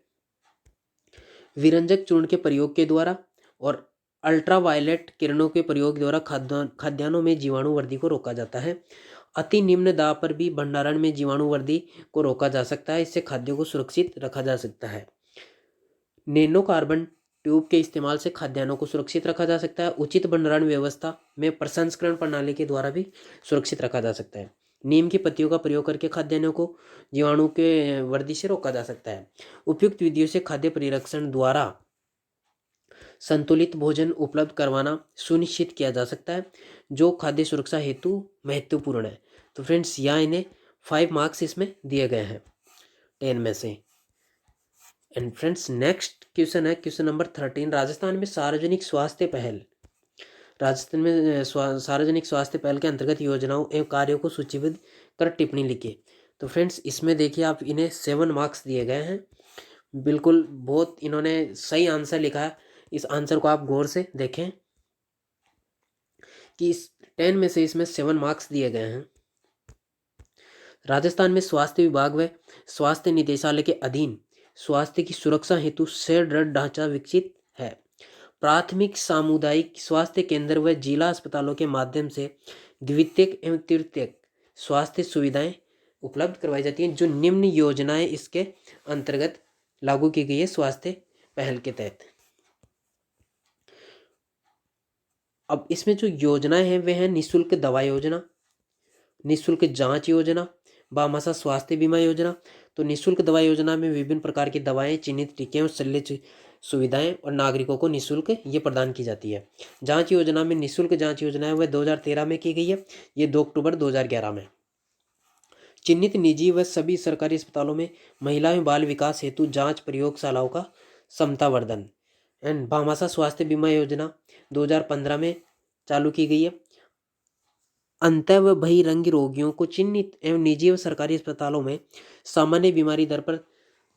विरंजक चूर्ण के प्रयोग के द्वारा और अल्ट्रावायलेट किरणों के प्रयोग द्वारा खाद्यान्नों में जीवाणु वृद्धि को रोका जाता है। अति निम्न दाब पर भी भंडारण में जीवाणु वृद्धि को रोका जा सकता है, इससे खाद्यों को सुरक्षित रखा जा सकता है। नैनो कार्बन ट्यूब के इस्तेमाल से खाद्यान्नों को सुरक्षित रखा जा सकता है। उचित भंडारण व्यवस्था में प्रसंस्करण प्रणाली के द्वारा भी सुरक्षित रखा जा सकता है। नीम की पत्तियों का प्रयोग करके खाद्यान्नों को जीवाणु के वृद्धि से रोका जा सकता है। उपयुक्त विधियों से खाद्य परिरक्षण द्वारा संतुलित भोजन उपलब्ध करवाना सुनिश्चित किया जा सकता है, जो खाद्य सुरक्षा हेतु महत्वपूर्ण है। तो फ्रेंड्स यहाँ इन्हें 5 मार्क्स इसमें दिए गए हैं 10 में से। एंड फ्रेंड्स नेक्स्ट क्वेश्चन है क्वेश्चन नंबर 13, राजस्थान में सार्वजनिक स्वास्थ्य पहल। राजस्थान में सार्वजनिक स्वास्थ्य पहल के अंतर्गत योजनाओं एवं कार्यों को सूचीबद्ध कर टिप्पणी लिखिए। तो फ्रेंड्स इसमें देखिए आप, इन्हें 7 मार्क्स दिए गए हैं। बिल्कुल बहुत इन्होंने सही आंसर लिखा है। इस आंसर को आप गौर से देखें कि इस 10 में से इसमें 7 मार्क्स दिए गए हैं। राजस्थान में स्वास्थ्य विभाग व स्वास्थ्य निदेशालय के अधीन स्वास्थ्य की सुरक्षा हेतु सुदृढ़ ढांचा विकसित है। प्राथमिक सामुदायिक स्वास्थ्य केंद्र व जिला अस्पतालों के माध्यम से द्वितीयक एवं तृतीयक स्वास्थ्य सुविधाएं उपलब्ध करवाई जाती हैं। जो निम्न योजनाएं इसके अंतर्गत लागू की गई है स्वास्थ्य पहल के तहत। अब इसमें जो योजनाएं हैं वे हैं निःशुल्क दवा योजना, निःशुल्क जांच योजना, बामासा स्वास्थ्य बीमा योजना। तो निःशुल्क दवा योजना में विभिन्न प्रकार की दवाएं, चिन्हित टीके और शल्य सुविधाएं और नागरिकों को निःशुल्क ये प्रदान की जाती है। जांच योजना में निःशुल्क जांच योजना है वह 2013 में की गई है, ये 2 अक्टूबर 2011 में। चिन्हित निजी व सभी सरकारी अस्पतालों में महिला एवं बाल विकास हेतु जांच प्रयोगशालाओं का क्षमतावर्धन। एंड भामाशाह स्वास्थ्य बीमा योजना 2015 में चालू की गई है। अंत व बहिरंग रोगियों को चिन्हित एवं निजी व सरकारी अस्पतालों में सामान्य बीमारी दर पर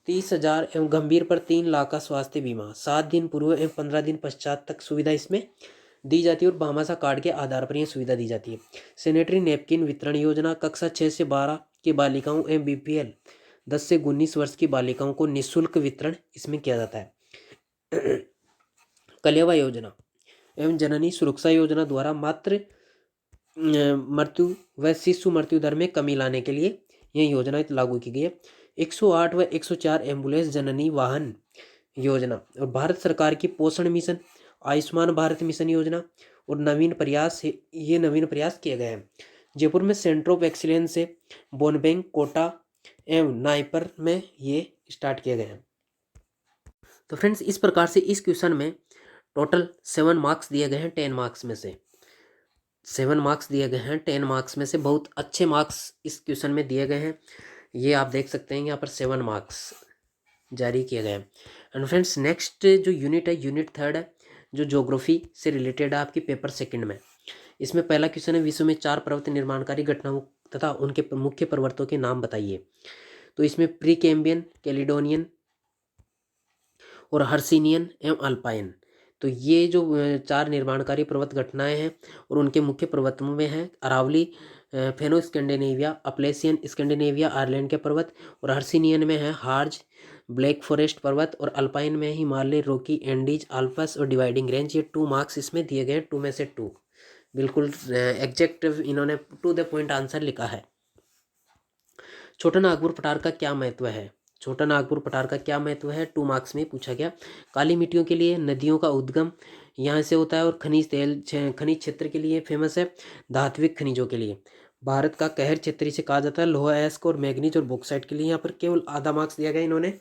30,000 एवं गंभीर पर 3 लाख का स्वास्थ्य बीमा 7 दिन पूर्व एवं 15 दिन पश्चात तक सुविधा इसमें दी जाती है और भामाशाह कार्ड के आधार पर यह सुविधा दी जाती है। सैनिटरी नैपकिन वितरण योजना कक्षा 6 से 12 की बालिकाओं एवं BPL 10 से 19 वर्ष की बालिकाओं को निःशुल्क वितरण इसमें किया जाता है। कलेवा योजना एवं जननी सुरक्षा योजना द्वारा मातृ मृत्यु व शिशु मृत्यु दर में कमी लाने के लिए यह योजना लागू की गई है। 108 व 104 एम्बुलेंस जननी वाहन योजना और भारत सरकार की पोषण मिशन, आयुष्मान भारत मिशन योजना और नवीन प्रयास किए गए हैं। जयपुर में सेंटर ऑफ एक्सीलेंस से बोनबेंग, कोटा एवं नाइपर में ये स्टार्ट किए गए हैं। तो फ्रेंड्स इस प्रकार से इस क्वेश्चन में टोटल 7 मार्क्स दिए गए हैं 10 मार्क्स में से। 7 मार्क्स दिए गए हैं 10 मार्क्स में से, बहुत अच्छे मार्क्स इस क्वेश्चन में दिए गए हैं। ये आप देख सकते हैं यहाँ पर 7 मार्क्स जारी किए गए हैं। एंड फ्रेंड्स नेक्स्ट जो यूनिट है, यूनिट 3 है, जो ज्योग्राफी से रिलेटेड है आपकी पेपर सेकंड में। इसमें पहला क्वेश्चन है, विश्व में 4 पर्वत निर्माणकारी घटनाओं तथा उनके मुख्य पर्वतों के नाम बताइए। तो इसमें प्रीकैम्बियन, कैलिडोनियन और हर्सिनियन एवं अल्पाइन। तो ये जो 4 निर्माणकारी पर्वत घटनाएं हैं और उनके मुख्य पर्वतों में हैं अरावली, फेनो स्कैंडिनेविया, अपलेसियन स्कैंडिनेविया आयरलैंड के पर्वत, और हर्सिनियन में है हार्ज, ब्लैक फॉरेस्ट पर्वत, और अल्पाइन में हिमालय, रॉकी, एंडीज, आल्पस और डिवाइडिंग रेंज। ये 2 मार्क्स इसमें दिए गए हैं, 2 में से 2 बिल्कुल एग्जैक्ट इन्होंने टू द पॉइंट आंसर लिखा है। छोटा नागपुर पठार का क्या महत्व है? छोटा नागपुर पठार का क्या महत्व है? 2 मार्क्स में पूछा गया। काली मिट्टियों के लिए, नदियों का उद्गम यहाँ से होता है, और खनिज क्षेत्र के लिए फेमस है, धात्विक खनिजों के लिए। भारत का कहर क्षेत्र इसे कहा जाता है। लोहा, अयस्क और मैग्नीज और बॉक्साइट के लिए यहाँ पर केवल आधा मार्क्स दिया गया इन्होंने।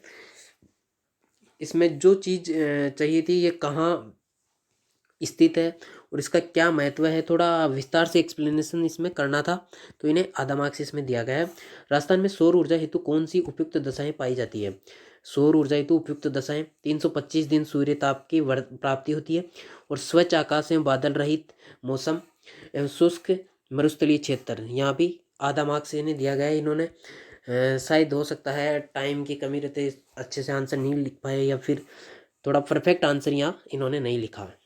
इसमें जो चीज़ चाहिए थी, ये कहाँ स्थित है और इसका क्या महत्व है, थोड़ा विस्तार से एक्सप्लेनेशन इसमें करना था, तो इन्हें आधा मार्क्स इसमें दिया गया है। राजस्थान में सौर ऊर्जा हेतु कौन सी उपयुक्त दशाएं पाई जाती है? सौर ऊर्जा हेतु उपयुक्त दशाएं 325 दिन सूर्य ताप की प्राप्ति होती है, और स्वच्छ आकाश में बादल रहित मौसम एवं शुष्क मरुस्थलीय क्षेत्र, यहाँ भी आधा मार्क्स इन्हें दिया गया है। इन्होंने शायद हो सकता है टाइम की कमी रहते अच्छे से आंसर नहीं लिख पाए, या फिर थोड़ा परफेक्ट आंसर यहाँ इन्होंने नहीं लिखा है।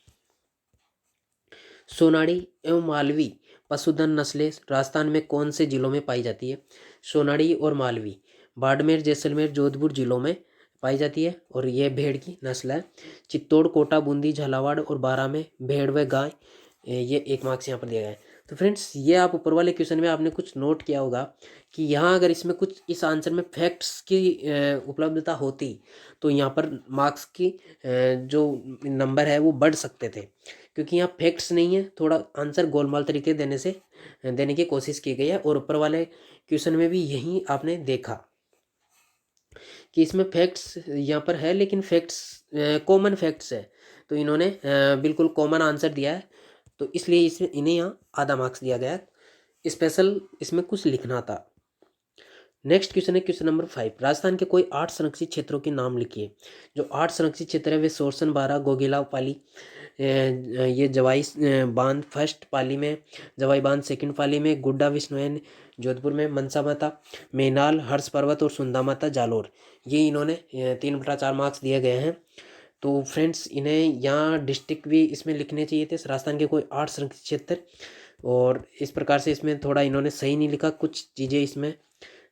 सोनाड़ी एवं मालवी पशुधन नस्लें राजस्थान में कौन से जिलों में पाई जाती है? सोनाड़ी और मालवी बाड़मेर, जैसलमेर, जोधपुर जिलों में पाई जाती है, और यह भेड़ की नस्ल है। चित्तौड़, कोटा, बूंदी, झालावाड़ और बारां में भेड़ व गाय, ये 1 मार्क्स यहाँ पर दिया गया है। तो फ्रेंड्स, ये आप ऊपर वाले क्वेश्चन में आपने कुछ नोट किया होगा कि यहाँ अगर इसमें कुछ इस आंसर में फैक्ट्स की उपलब्धता होती, तो यहाँ पर मार्क्स की जो नंबर है वो बढ़ सकते थे, क्योंकि यहाँ फैक्ट्स नहीं है, थोड़ा आंसर गोलमाल तरीके देने की कोशिश की गई है। और ऊपर वाले क्वेश्चन में भी यही आपने देखा कि इसमें फैक्ट्स यहाँ पर है, लेकिन फैक्ट्स कॉमन फैक्ट्स है, तो इन्होंने बिल्कुल कॉमन आंसर दिया है, तो इसलिए इसमें इन्हें यहाँ आधा मार्क्स दिया गया है। स्पेशल इसमें कुछ लिखना था। नेक्स्ट क्वेश्चन है क्वेश्चन नंबर 5। राजस्थान के कोई 8 संरक्षित क्षेत्रों के नाम लिखिए। जो 8 संरक्षित क्षेत्र है वे सोरसन, बारा, गोगेला पाली, ये जवाई बांध फर्स्ट पाली में, जवाई बांध सेकंड पाली में, गुड्डा विष्णुएन जोधपुर में, मनसा माता, मेनाल, हर्ष पर्वत और सुंदा माता जालोर, ये इन्होंने 3/4 मार्क्स दिए गए हैं। तो फ्रेंड्स, इन्हें यहाँ डिस्ट्रिक्ट भी इसमें लिखने चाहिए थे। राजस्थान के कोई 8 संरक्षित क्षेत्र, और इस प्रकार से इसमें थोड़ा इन्होंने सही नहीं लिखा, कुछ चीज़ें इसमें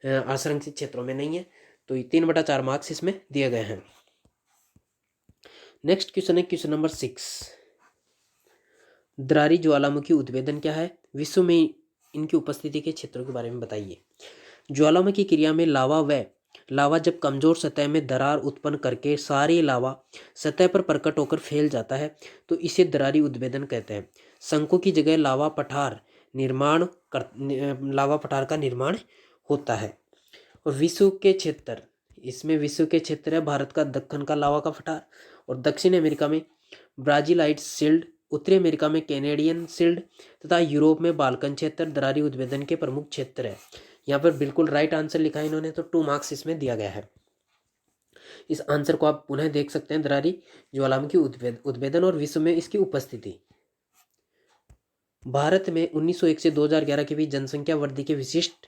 असंरक्षित क्षेत्रों में नहीं है, तो ये 3/4 मार्क्स इसमें दिए गए हैं। नेक्स्ट क्वेश्चन है क्वेश्चन नंबर 6। दरारी ज्वालामुखी उद्भेदन क्या है? विश्व में इनकी उपस्थिति के क्षेत्रों के बारे में बताइए। ज्वालामुखी क्रिया में लावा जब कमजोर सतह में दरार उत्पन्न करके सारी लावा सतह पर प्रकट होकर फैल जाता है, तो इसे दरारी उद्भेदन कहते हैं। शंकु की जगह लावा पठार का निर्माण होता है। और विश्व के क्षेत्र, इसमें विश्व के क्षेत्र है भारत का दक्कन का लावा का पठार, और दक्षिण अमेरिका में ब्राजीलाइट शिल्ड, उत्तरी अमेरिका में कैनेडियन शिल्ड, तथा यूरोप में बाल्कन क्षेत्र दरारी उद्भेदन के प्रमुख क्षेत्र है। यहाँ पर बिल्कुल राइट आंसर लिखा है इन्होंने, तो 2 मार्क्स इसमें दिया गया है। इस आंसर को आप पुनः देख सकते हैं। दरारी ज्वालामुखी उद्भेदन और विश्व में इसकी उपस्थिति। भारत में 1901 से 2011 के बीच जनसंख्या वृद्धि के विशिष्ट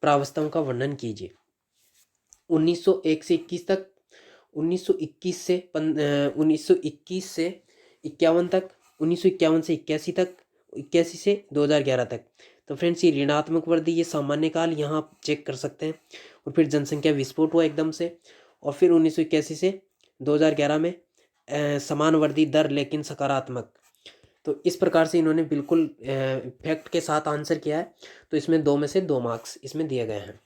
प्रावस्थाओं का वर्णन कीजिए। 1901 से 21 तक, 1921 से 51 तक, 1951 से 81 तक, 81 से 2011 तक। तो फ्रेंड्स, ये ऋणात्मक वृद्धि, ये सामान्य काल यहाँ आप चेक कर सकते हैं। और फिर जनसंख्या विस्फोट हुआ एकदम से, और फिर 1981 से 2011 में समान वृद्धि दर लेकिन सकारात्मक। तो इस प्रकार से इन्होंने बिल्कुल फैक्ट के साथ आंसर किया है, तो इसमें 2 में से 2 मार्क्स इसमें दिए गए हैं।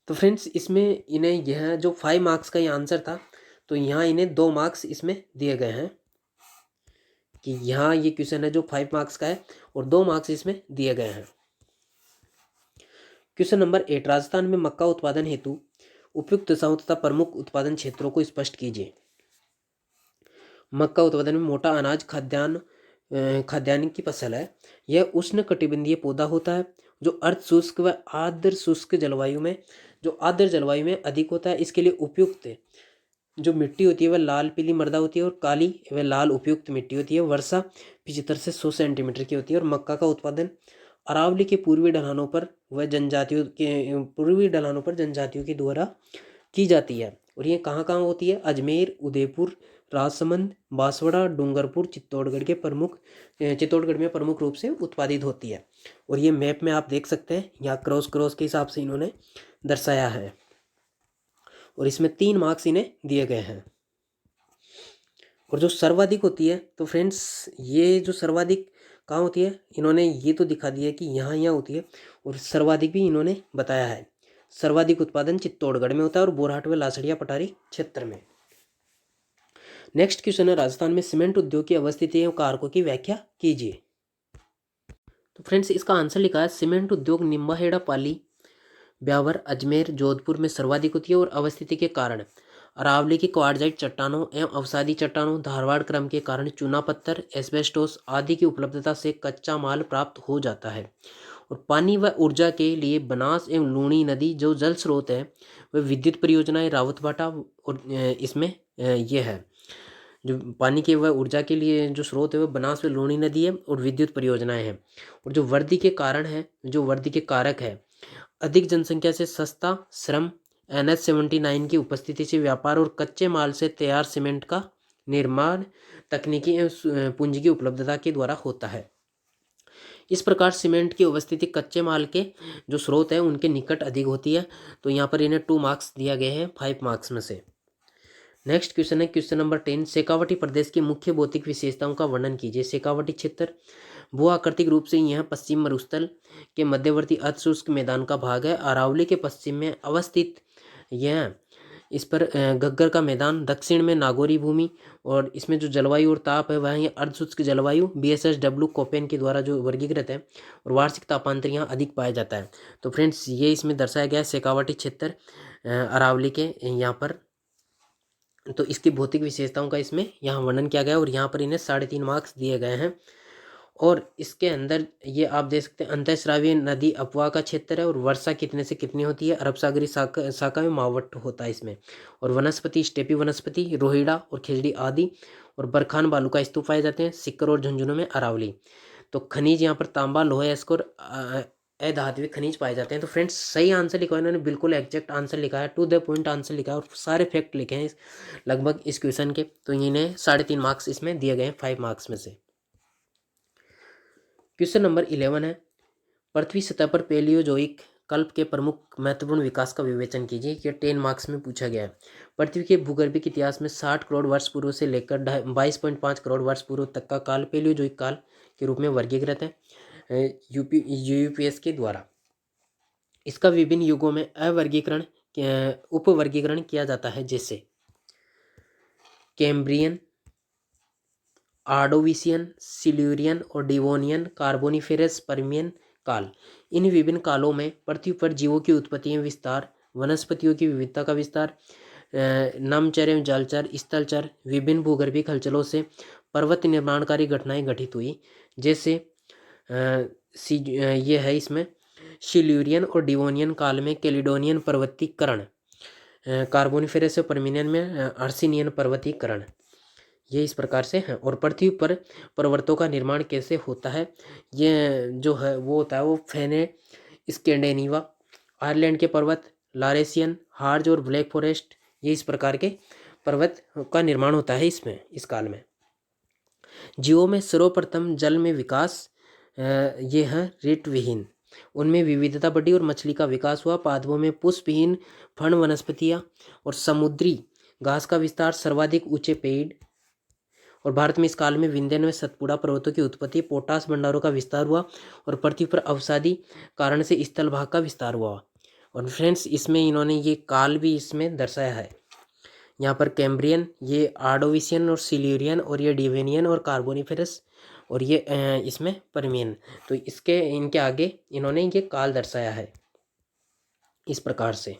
तो फ्रेंड्स, इसमें इन्हें यह जो 5 मार्क्स का ये आंसर था, तो यहाँ इन्हें 2 मार्क्स इसमें दिए गए हैं, कि यहाँ ये क्वेश्चन है जो 5 मार्क्स का है, और 2 मार्क्स इसमें दिए गए हैं। Question number 8। राजस्थान में मक्का उत्पादन हेतु उपयुक्त दशाओं तथा प्रमुख उत्पादन क्षेत्रों को स्पष्ट कीजिए। मक्का उत्पादन में मोटा अनाज खाद्यान्न की फसल है। यह उष्ण कटिबंधीय पौधा होता है, जो अर्ध शुष्क व आर्द्र शुष्क जलवायु में, अधिक होता है। इसके लिए उपयुक्त जो मिट्टी होती है वह लाल पीली मृदा होती है, और काली व लाल उपयुक्त मिट्टी होती है। वर्षा 75 से 100 सेंटीमीटर की होती है। और मक्का का उत्पादन अरावली के पूर्वी ढलानों पर जनजातियों के द्वारा की जाती है। और ये कहाँ कहाँ होती है? अजमेर, उदयपुर, राजसमंद, बांसवाड़ा, डूंगरपुर, चित्तौड़गढ़ में प्रमुख रूप से उत्पादित होती है। और ये मैप में आप देख सकते हैं, यहाँ क्रॉस के हिसाब से इन्होंने दर्शाया है, और इसमें 3 मार्क्स इन्हें दिए गए हैं। और जो सर्वाधिक होती है, तो फ्रेंड्स, ये जो सर्वाधिक कहाँ होती है, इन्होंने ये तो दिखा दिया कि यहाँ यहाँ होती है, और सर्वाधिक भी इन्होंने बताया है। सर्वाधिक उत्पादन चित्तौड़गढ़ में होता है और बोरहाट व लासड़िया पठारी क्षेत्र में। नेक्स्ट क्वेश्चन है, राजस्थान में सीमेंट उद्योग की अवस्थिति एवं कारकों की व्याख्या कीजिए। तो फ्रेंड्स इसका आंसर लिखा है, सीमेंट उद्योग निम्बाहेड़ा, पाली, ब्यावर, अजमेर, जोधपुर में सर्वाधिक होती है और अवस्थिति के कारण अरावली की क्वार्टजाइट चट्टानों एवं अवसादी चट्टानों, धारवाड़ क्रम के कारण चूना पत्थर, एस्बेस्टोस आदि की उपलब्धता से कच्चा माल प्राप्त हो जाता है। और पानी व ऊर्जा के लिए बनास एवं लूणी नदी जो जल स्रोत है, वह विद्युत परियोजनाएं रावतभाटा और इसमें ये है, जो पानी के व ऊर्जा के लिए जो स्रोत है वह बनास व लूणी नदी है और विद्युत परियोजनाएं हैं। और जो वर्दी के कारण है, जो वर्दी के कारक है, अधिक जनसंख्या से सस्ता श्रम, NH-79 की उपस्थिति से व्यापार और कच्चे माल से तैयार सीमेंट का निर्माण तकनीकी एवं पूंजी की उपलब्धता के द्वारा होता है। इस प्रकार सीमेंट की उपस्थिति कच्चे माल के जो स्रोत है उनके निकट अधिक होती है। तो यहाँ पर इन्हें 2 मार्क्स दिया गया है 5 मार्क्स में से। नेक्स्ट क्वेश्चन है क्वेश्चन नंबर 10, शेखावटी प्रदेश की मुख्य भौतिक विशेषताओं का वर्णन कीजिए। शेखावटी क्षेत्र भू आकृतिक रूप से यह पश्चिम मरुस्थल के मध्यवर्ती अर्धशुष्क मैदान का भाग है। अरावली के पश्चिम में अवस्थित यह, इस पर घग्गर का मैदान, दक्षिण में नागौरी भूमि, और इसमें जो जलवायु और ताप है वह ये अर्धशुष्क जलवायु BSSW कोपेन के द्वारा जो वर्गीकृत है, और वार्षिक तापांतर यहाँ अधिक पाया जाता है। तो फ्रेंड्स ये इसमें दर्शाया गया है शेखावटी क्षेत्र अरावली के यहाँ पर। तो इसकी भौतिक विशेषताओं का इसमें यहाँ वर्णन किया गया है और यहाँ पर इन्हें 3.5 मार्क्स दिए गए हैं। और इसके अंदर ये आप देख सकते हैं, अंतःस्रावी नदी अपवा का क्षेत्र है और वर्षा कितने से कितनी होती है, अरब सागरी शाखा में मावट होता है इसमें। और वनस्पति स्टेपी वनस्पति, रोहिड़ा और खिजड़ी आदि, और बरखान बालू का स्तूप पाए जाते हैं सिक्कर और झुंझुनों में अरावली। तो खनिज यहाँ पर तांबा, लोहा, एस्क और अधात्विक खनिज पाए जाते हैं। तो फ्रेंड्स सही आंसर लिखा है, इन्होंने बिल्कुल एग्जैक्ट आंसर लिखा है, टू द पॉइंट आंसर लिखा है और सारे फैक्ट लिखे हैं लगभग इस क्वेश्चन के। तो इन्हें 3.5 मार्क्स इसमें दिए गए हैं 5 मार्क्स में से। क्वेश्चन नंबर 11 है, पृथ्वी सतह पर पेलियोजोइक कल्प के प्रमुख महत्वपूर्ण विकास का विवेचन कीजिए। यह 10 मार्क्स में पूछा गया है। पृथ्वी के भूगर्भिक इतिहास में 60 करोड़ वर्ष पूर्व से लेकर 22.5 करोड़ वर्ष पूर्व तक का काल पेलियोजोइक काल के रूप में वर्गीकृत है UPS के द्वारा। इसका विभिन्न युगों में अवर्गीकरण उपवर्गीकरण किया जाता है, जैसे कैम्ब्रियन, आर्डोविशियन, सिल्यूरियन और डिवोनियन, कार्बोनिफेरस, पर्मियन काल। इन विभिन्न कालों में पृथ्वी पर जीवों की उत्पत्ति में विस्तार, वनस्पतियों की विविधता का विस्तार, नमचर एवं जलचर, स्थलचर, विभिन्न भूगर्भिक हलचलों से पर्वत निर्माणकारी घटनाएं घटित हुई, जैसे ये है इसमें सिल्यूरियन और डिवोनियन काल में कैलिडोनियन पर्वतीकरण, कार्बोनिफेरस और पर्मियन में अर्सिनियन पर्वतीकरण। ये इस प्रकार से है। और पृथ्वी पर पर्वतों का निर्माण कैसे होता है, ये जो है वो होता है वो फेने, स्कैंडेनिवा, आयरलैंड के पर्वत, लारेसियन, हार्ज और ब्लैक फॉरेस्ट, ये इस प्रकार के पर्वत का निर्माण होता है इसमें इस काल में। जीवों में सर्वप्रथम जल में विकास, ये है ऋतविहीन, उनमें विविधता बढ़ी और मछली का विकास हुआ। पादपों में पुष्पहीन फण वनस्पतियाँ और समुद्री घास का विस्तार, सर्वाधिक ऊंचे पेड़। और भारत में इस काल में विंध्यन में सतपुड़ा पर्वतों की उत्पत्ति, पोटास भंडारों का विस्तार हुआ और पृथ्वी पर अवसादी कारण से स्थल भाग का विस्तार हुआ। और फ्रेंड्स इसमें इन्होंने ये काल भी इसमें दर्शाया है। यहाँ पर कैम्ब्रियन, ये आर्डोविशियन और सिल्यूरियन, और ये डिवेनियन और कार्बोनिफेरस, और ये इसमें पर्मियन। तो इसके इनके आगे इन्होंने ये काल दर्शाया है इस प्रकार से।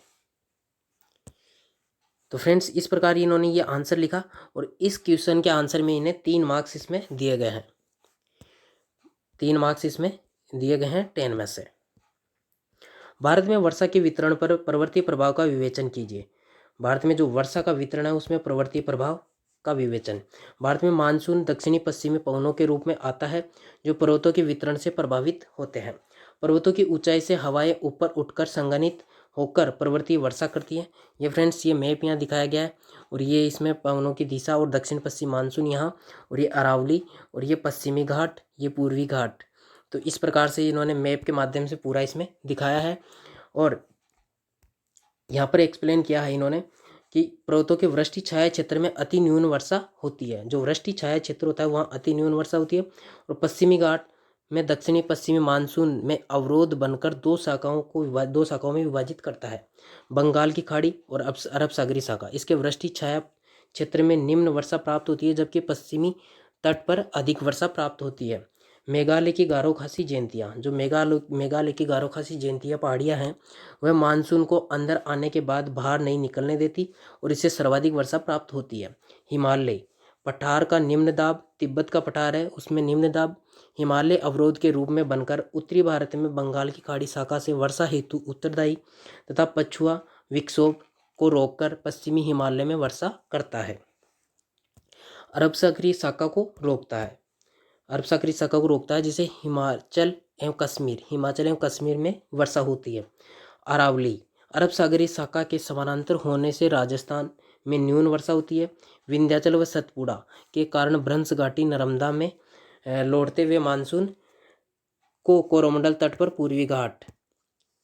तो फ्रेंड्स इस प्रकार इन्होंने ये आंसर लिखा और इस क्वेश्चन के आंसर में इन्हें 3 मार्क्स इसमें दिए गए हैं। 3 मार्क्स इसमें दिए गए हैं 10 में से। भारत में वर्षा के वितरण पर प्रवृत्ति प्रभाव का विवेचन कीजिए। भारत में जो वर्षा का वितरण है उसमें प्रवृत्ति प्रभाव का विवेचन। भारत में मानसून दक्षिणी पश्चिमी पवनों के रूप में आता है जो पर्वतों के वितरण से प्रभावित होते हैं। पर्वतों की ऊंचाई से हवाएं ऊपर उठकर संघनित होकर पर्वतीय वर्षा करती है। ये फ्रेंड्स ये मैप यहाँ दिखाया गया है और ये इसमें पवनों की दिशा और दक्षिण पश्चिम मानसून यहाँ, और ये अरावली, और ये पश्चिमी घाट, ये पूर्वी घाट। तो इस प्रकार से इन्होंने मैप के माध्यम से पूरा इसमें दिखाया है और यहाँ पर एक्सप्लेन किया है इन्होंने कि पर्वतों के वृष्टि छाया क्षेत्र में अति न्यून वर्षा होती है। जो वृष्टि छाया क्षेत्र होता है वहाँ अति न्यून वर्षा होती है। और पश्चिमी घाट में दक्षिणी पश्चिमी मानसून में अवरोध बनकर दो शाखाओं में विभाजित करता है, बंगाल की खाड़ी और अरब सागरी शाखा। इसके वृष्टि छाया क्षेत्र में निम्न वर्षा प्राप्त होती है, जबकि पश्चिमी तट पर अधिक वर्षा प्राप्त होती है। मेघालय की गारो खासी जयंतियाँ, जो मेघालय की गारो खासी जयंतियाँ पहाड़ियाँ हैं, वह मानसून को अंदर आने के बाद बाहर नहीं निकलने देती और इससे सर्वाधिक वर्षा प्राप्त होती है। हिमालय पठार का निम्न दाब, तिब्बत का पठार है उसमें निम्न दाब हिमालय अवरोध के रूप में बनकर उत्तरी भारत में बंगाल की खाड़ी शाखा से वर्षा हेतु उत्तरदायी तथा पछुआ विक्षोभ को रोककर पश्चिमी हिमालय में वर्षा करता है। अरब सागरी शाखा को रोकता है, जिसे हिमाचल एवं कश्मीर में वर्षा होती है। अरावली अरब सागरी शाखा के समानांतर होने से राजस्थान में न्यून वर्षा होती है। विंध्याचल व सतपुड़ा के कारण भ्रंश घाटी नर्मदा में लौटते हुए मानसून को कोरोमंडल तट पर पूर्वी घाट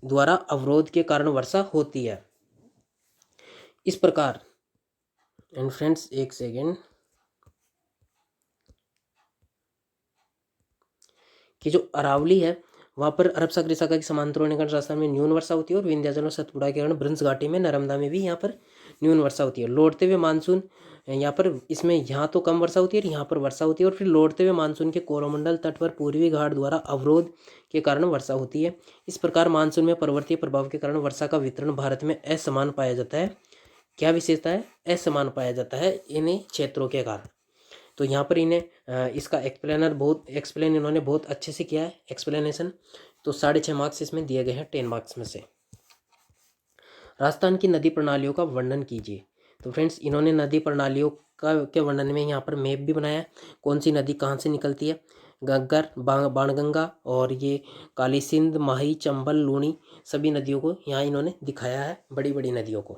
द्वारा अवरोध के कारण वर्षा होती है। इस प्रकार एंड फ्रेंड्स एक सेकेंड कि जो अरावली है वहाँ पर अरब सागरी शाखा के समांतर होने के कारण राजस्थान में न्यून वर्षा होती है और विंध्याचल और सतपुड़ा के कारण भ्रंश घाटी में नर्मदा में भी यहाँ पर न्यून वर्षा होती है। लौटते हुए मानसून यहाँ पर इसमें यहाँ तो कम वर्षा होती है और यहाँ पर वर्षा होती है और फिर लौटते हुए मानसून के कोरोमंडल तट पर पूर्वी घाट द्वारा अवरोध के कारण वर्षा होती है। इस प्रकार मानसून में पर्वतीय प्रभाव के कारण वर्षा का वितरण भारत में असमान पाया जाता है। क्या विशेषता है? असमान पाया जाता है इन्हीं क्षेत्रों के कारण। तो यहाँ पर इन्हें इसका एक्सप्लेन इन्होंने बहुत अच्छे से किया है एक्सप्लेनेशन। तो 6.5 मार्क्स इसमें दिए गए हैं 10 मार्क्स में से। राजस्थान की नदी प्रणालियों का वर्णन कीजिए। तो फ्रेंड्स इन्होंने नदी प्रणालियों के वर्णन में यहाँ पर मैप भी बनाया है, कौन सी नदी कहाँ से निकलती है। घग्गर, बाणगंगा और ये काली सिंध, माही, चंबल, लूनी सभी नदियों को यहाँ इन्होंने दिखाया है, बड़ी बड़ी नदियों को।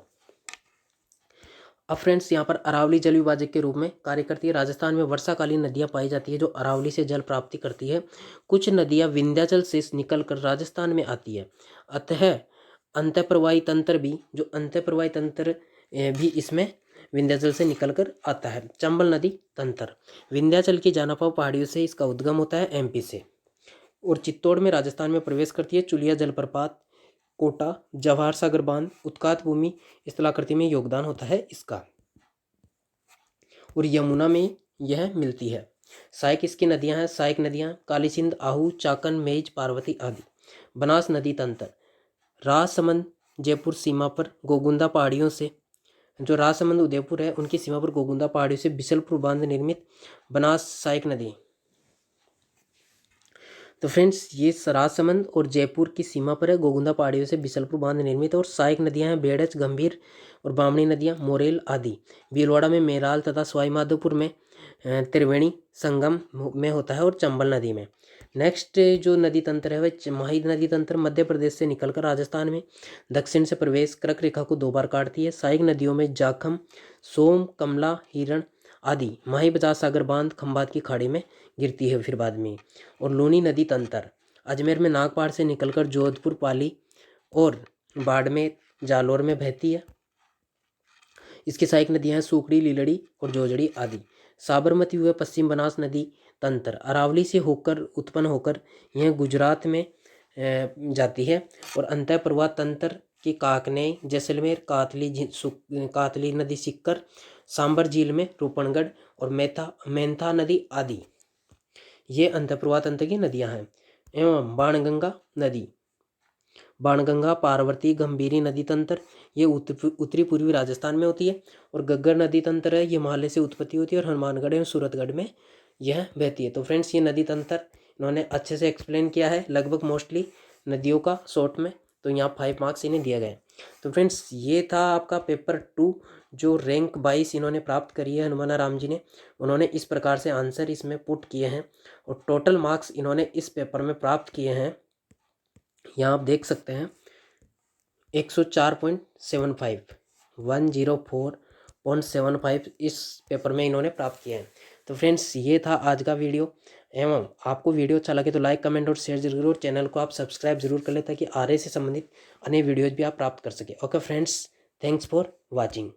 अब फ्रेंड्स यहाँ पर अरावली जल विभाजक के रूप में कार्य करती है। राजस्थान में वर्षाकालीन नदियाँ पाई जाती है जो अरावली से जल प्राप्ति करती है। कुछ नदियाँ विंध्याचल से निकलकर राजस्थान में आती है, अतः अंतःप्रवाही तंत्र भी इसमें विंध्याचल से निकलकर आता है। चंबल नदी तंत्र विंध्याचल की जानापाव पहाड़ियों से इसका उद्गम होता है एमपी से और चित्तौड़ में राजस्थान में प्रवेश करती है। चुलिया जलप्रपात, कोटा, जवाहर सागर बांध, उत्कात भूमि स्थलाकृति में योगदान होता है इसका और यमुना में यह मिलती है। सहायक इसकी नदियां हैं, सहायक नदियां काली सिंध, आहू, चाकन, मेज, पार्वती आदि। बनास नदी तंत्र राजसमंद जयपुर सीमा पर गोगुंदा पहाड़ियों से, जो राजसमंद उदयपुर है उनकी सीमा पर गोगुंदा पहाड़ियों से बिशलपुर बांध निर्मित बनास सहायक नदी। तो फ्रेंड्स ये राजसमंद और जयपुर की सीमा पर है, गोगुंदा पहाड़ियों से बिशलपुर बांध निर्मित और सहायक नदियां हैं बेड़च, गंभीर और बामणी नदियां, मोरेल आदि। भीलवाड़ा में मेराल तथा सवाईमाधोपुर में त्रिवेणी संगम में होता है और चंबल नदी में। नेक्स्ट जो नदी तंत्र है वह माही नदी तंत्र मध्य प्रदेश से निकलकर राजस्थान में दक्षिण से प्रवेश कर्क रेखा को 2 बार काटती है। सहायक नदियों में जाखम, सोम, कमला, हिरण आदि। माही बजाज सागर बांध खंभात की खाड़ी में गिरती है फिर बाद में। और लूनी नदी तंत्र अजमेर में नागपाड़ से निकलकर जोधपुर, पाली और बाड़मेर, जालौर में बहती है। इसकी सहायक नदियां हैं सूखड़ी, लीलड़ी और जोजड़ी आदि। साबरमती हुए पश्चिम बनास नदी तंत्र अरावली से उत्पन्न होकर यह गुजरात में जाती है और अंतःप्रवाह तंत्र की काकने, जैसलमेर, कातली नदी सिक्कर, सांबर झील में रूपनगढ़ और मेंथा नदी आदि ये अंतःप्रवाह तंत्र की नदियां हैं। एवं बाणगंगा, पार्वती, गंभीरी नदी तंत्र ये उत्तरी पूर्वी राजस्थान में होती है और घग्गर नदी तंत्र है ये हिमालय से उत्पत्ति होती है और हनुमानगढ़ एवं सूरतगढ़ में यह बहती है। तो फ्रेंड्स ये नदी तंत्र इन्होंने अच्छे से एक्सप्लेन किया है लगभग मोस्टली नदियों का शॉर्ट में, तो यहाँ 5 मार्क्स इन्हें दिए गए। तो फ्रेंड्स ये था आपका पेपर 2 जो रैंक 22 इन्होंने प्राप्त करी है हनुमाना राम जी ने। उन्होंने इस प्रकार से आंसर इसमें पुट किए हैं और टोटल मार्क्स इन्होंने इस पेपर में प्राप्त किए हैं, यहाँ आप देख सकते हैं 104.75 104.75 इस पेपर में इन्होंने प्राप्त किए हैं। तो फ्रेंड्स ये था आज का वीडियो। एवं आपको वीडियो अच्छा लगे तो लाइक, कमेंट और शेयर जरूर और चैनल को आप सब्सक्राइब जरूर कर लें ताकि आरए से संबंधित अन्य वीडियोज भी आप प्राप्त कर सकें। Okay friends, thanks for watching.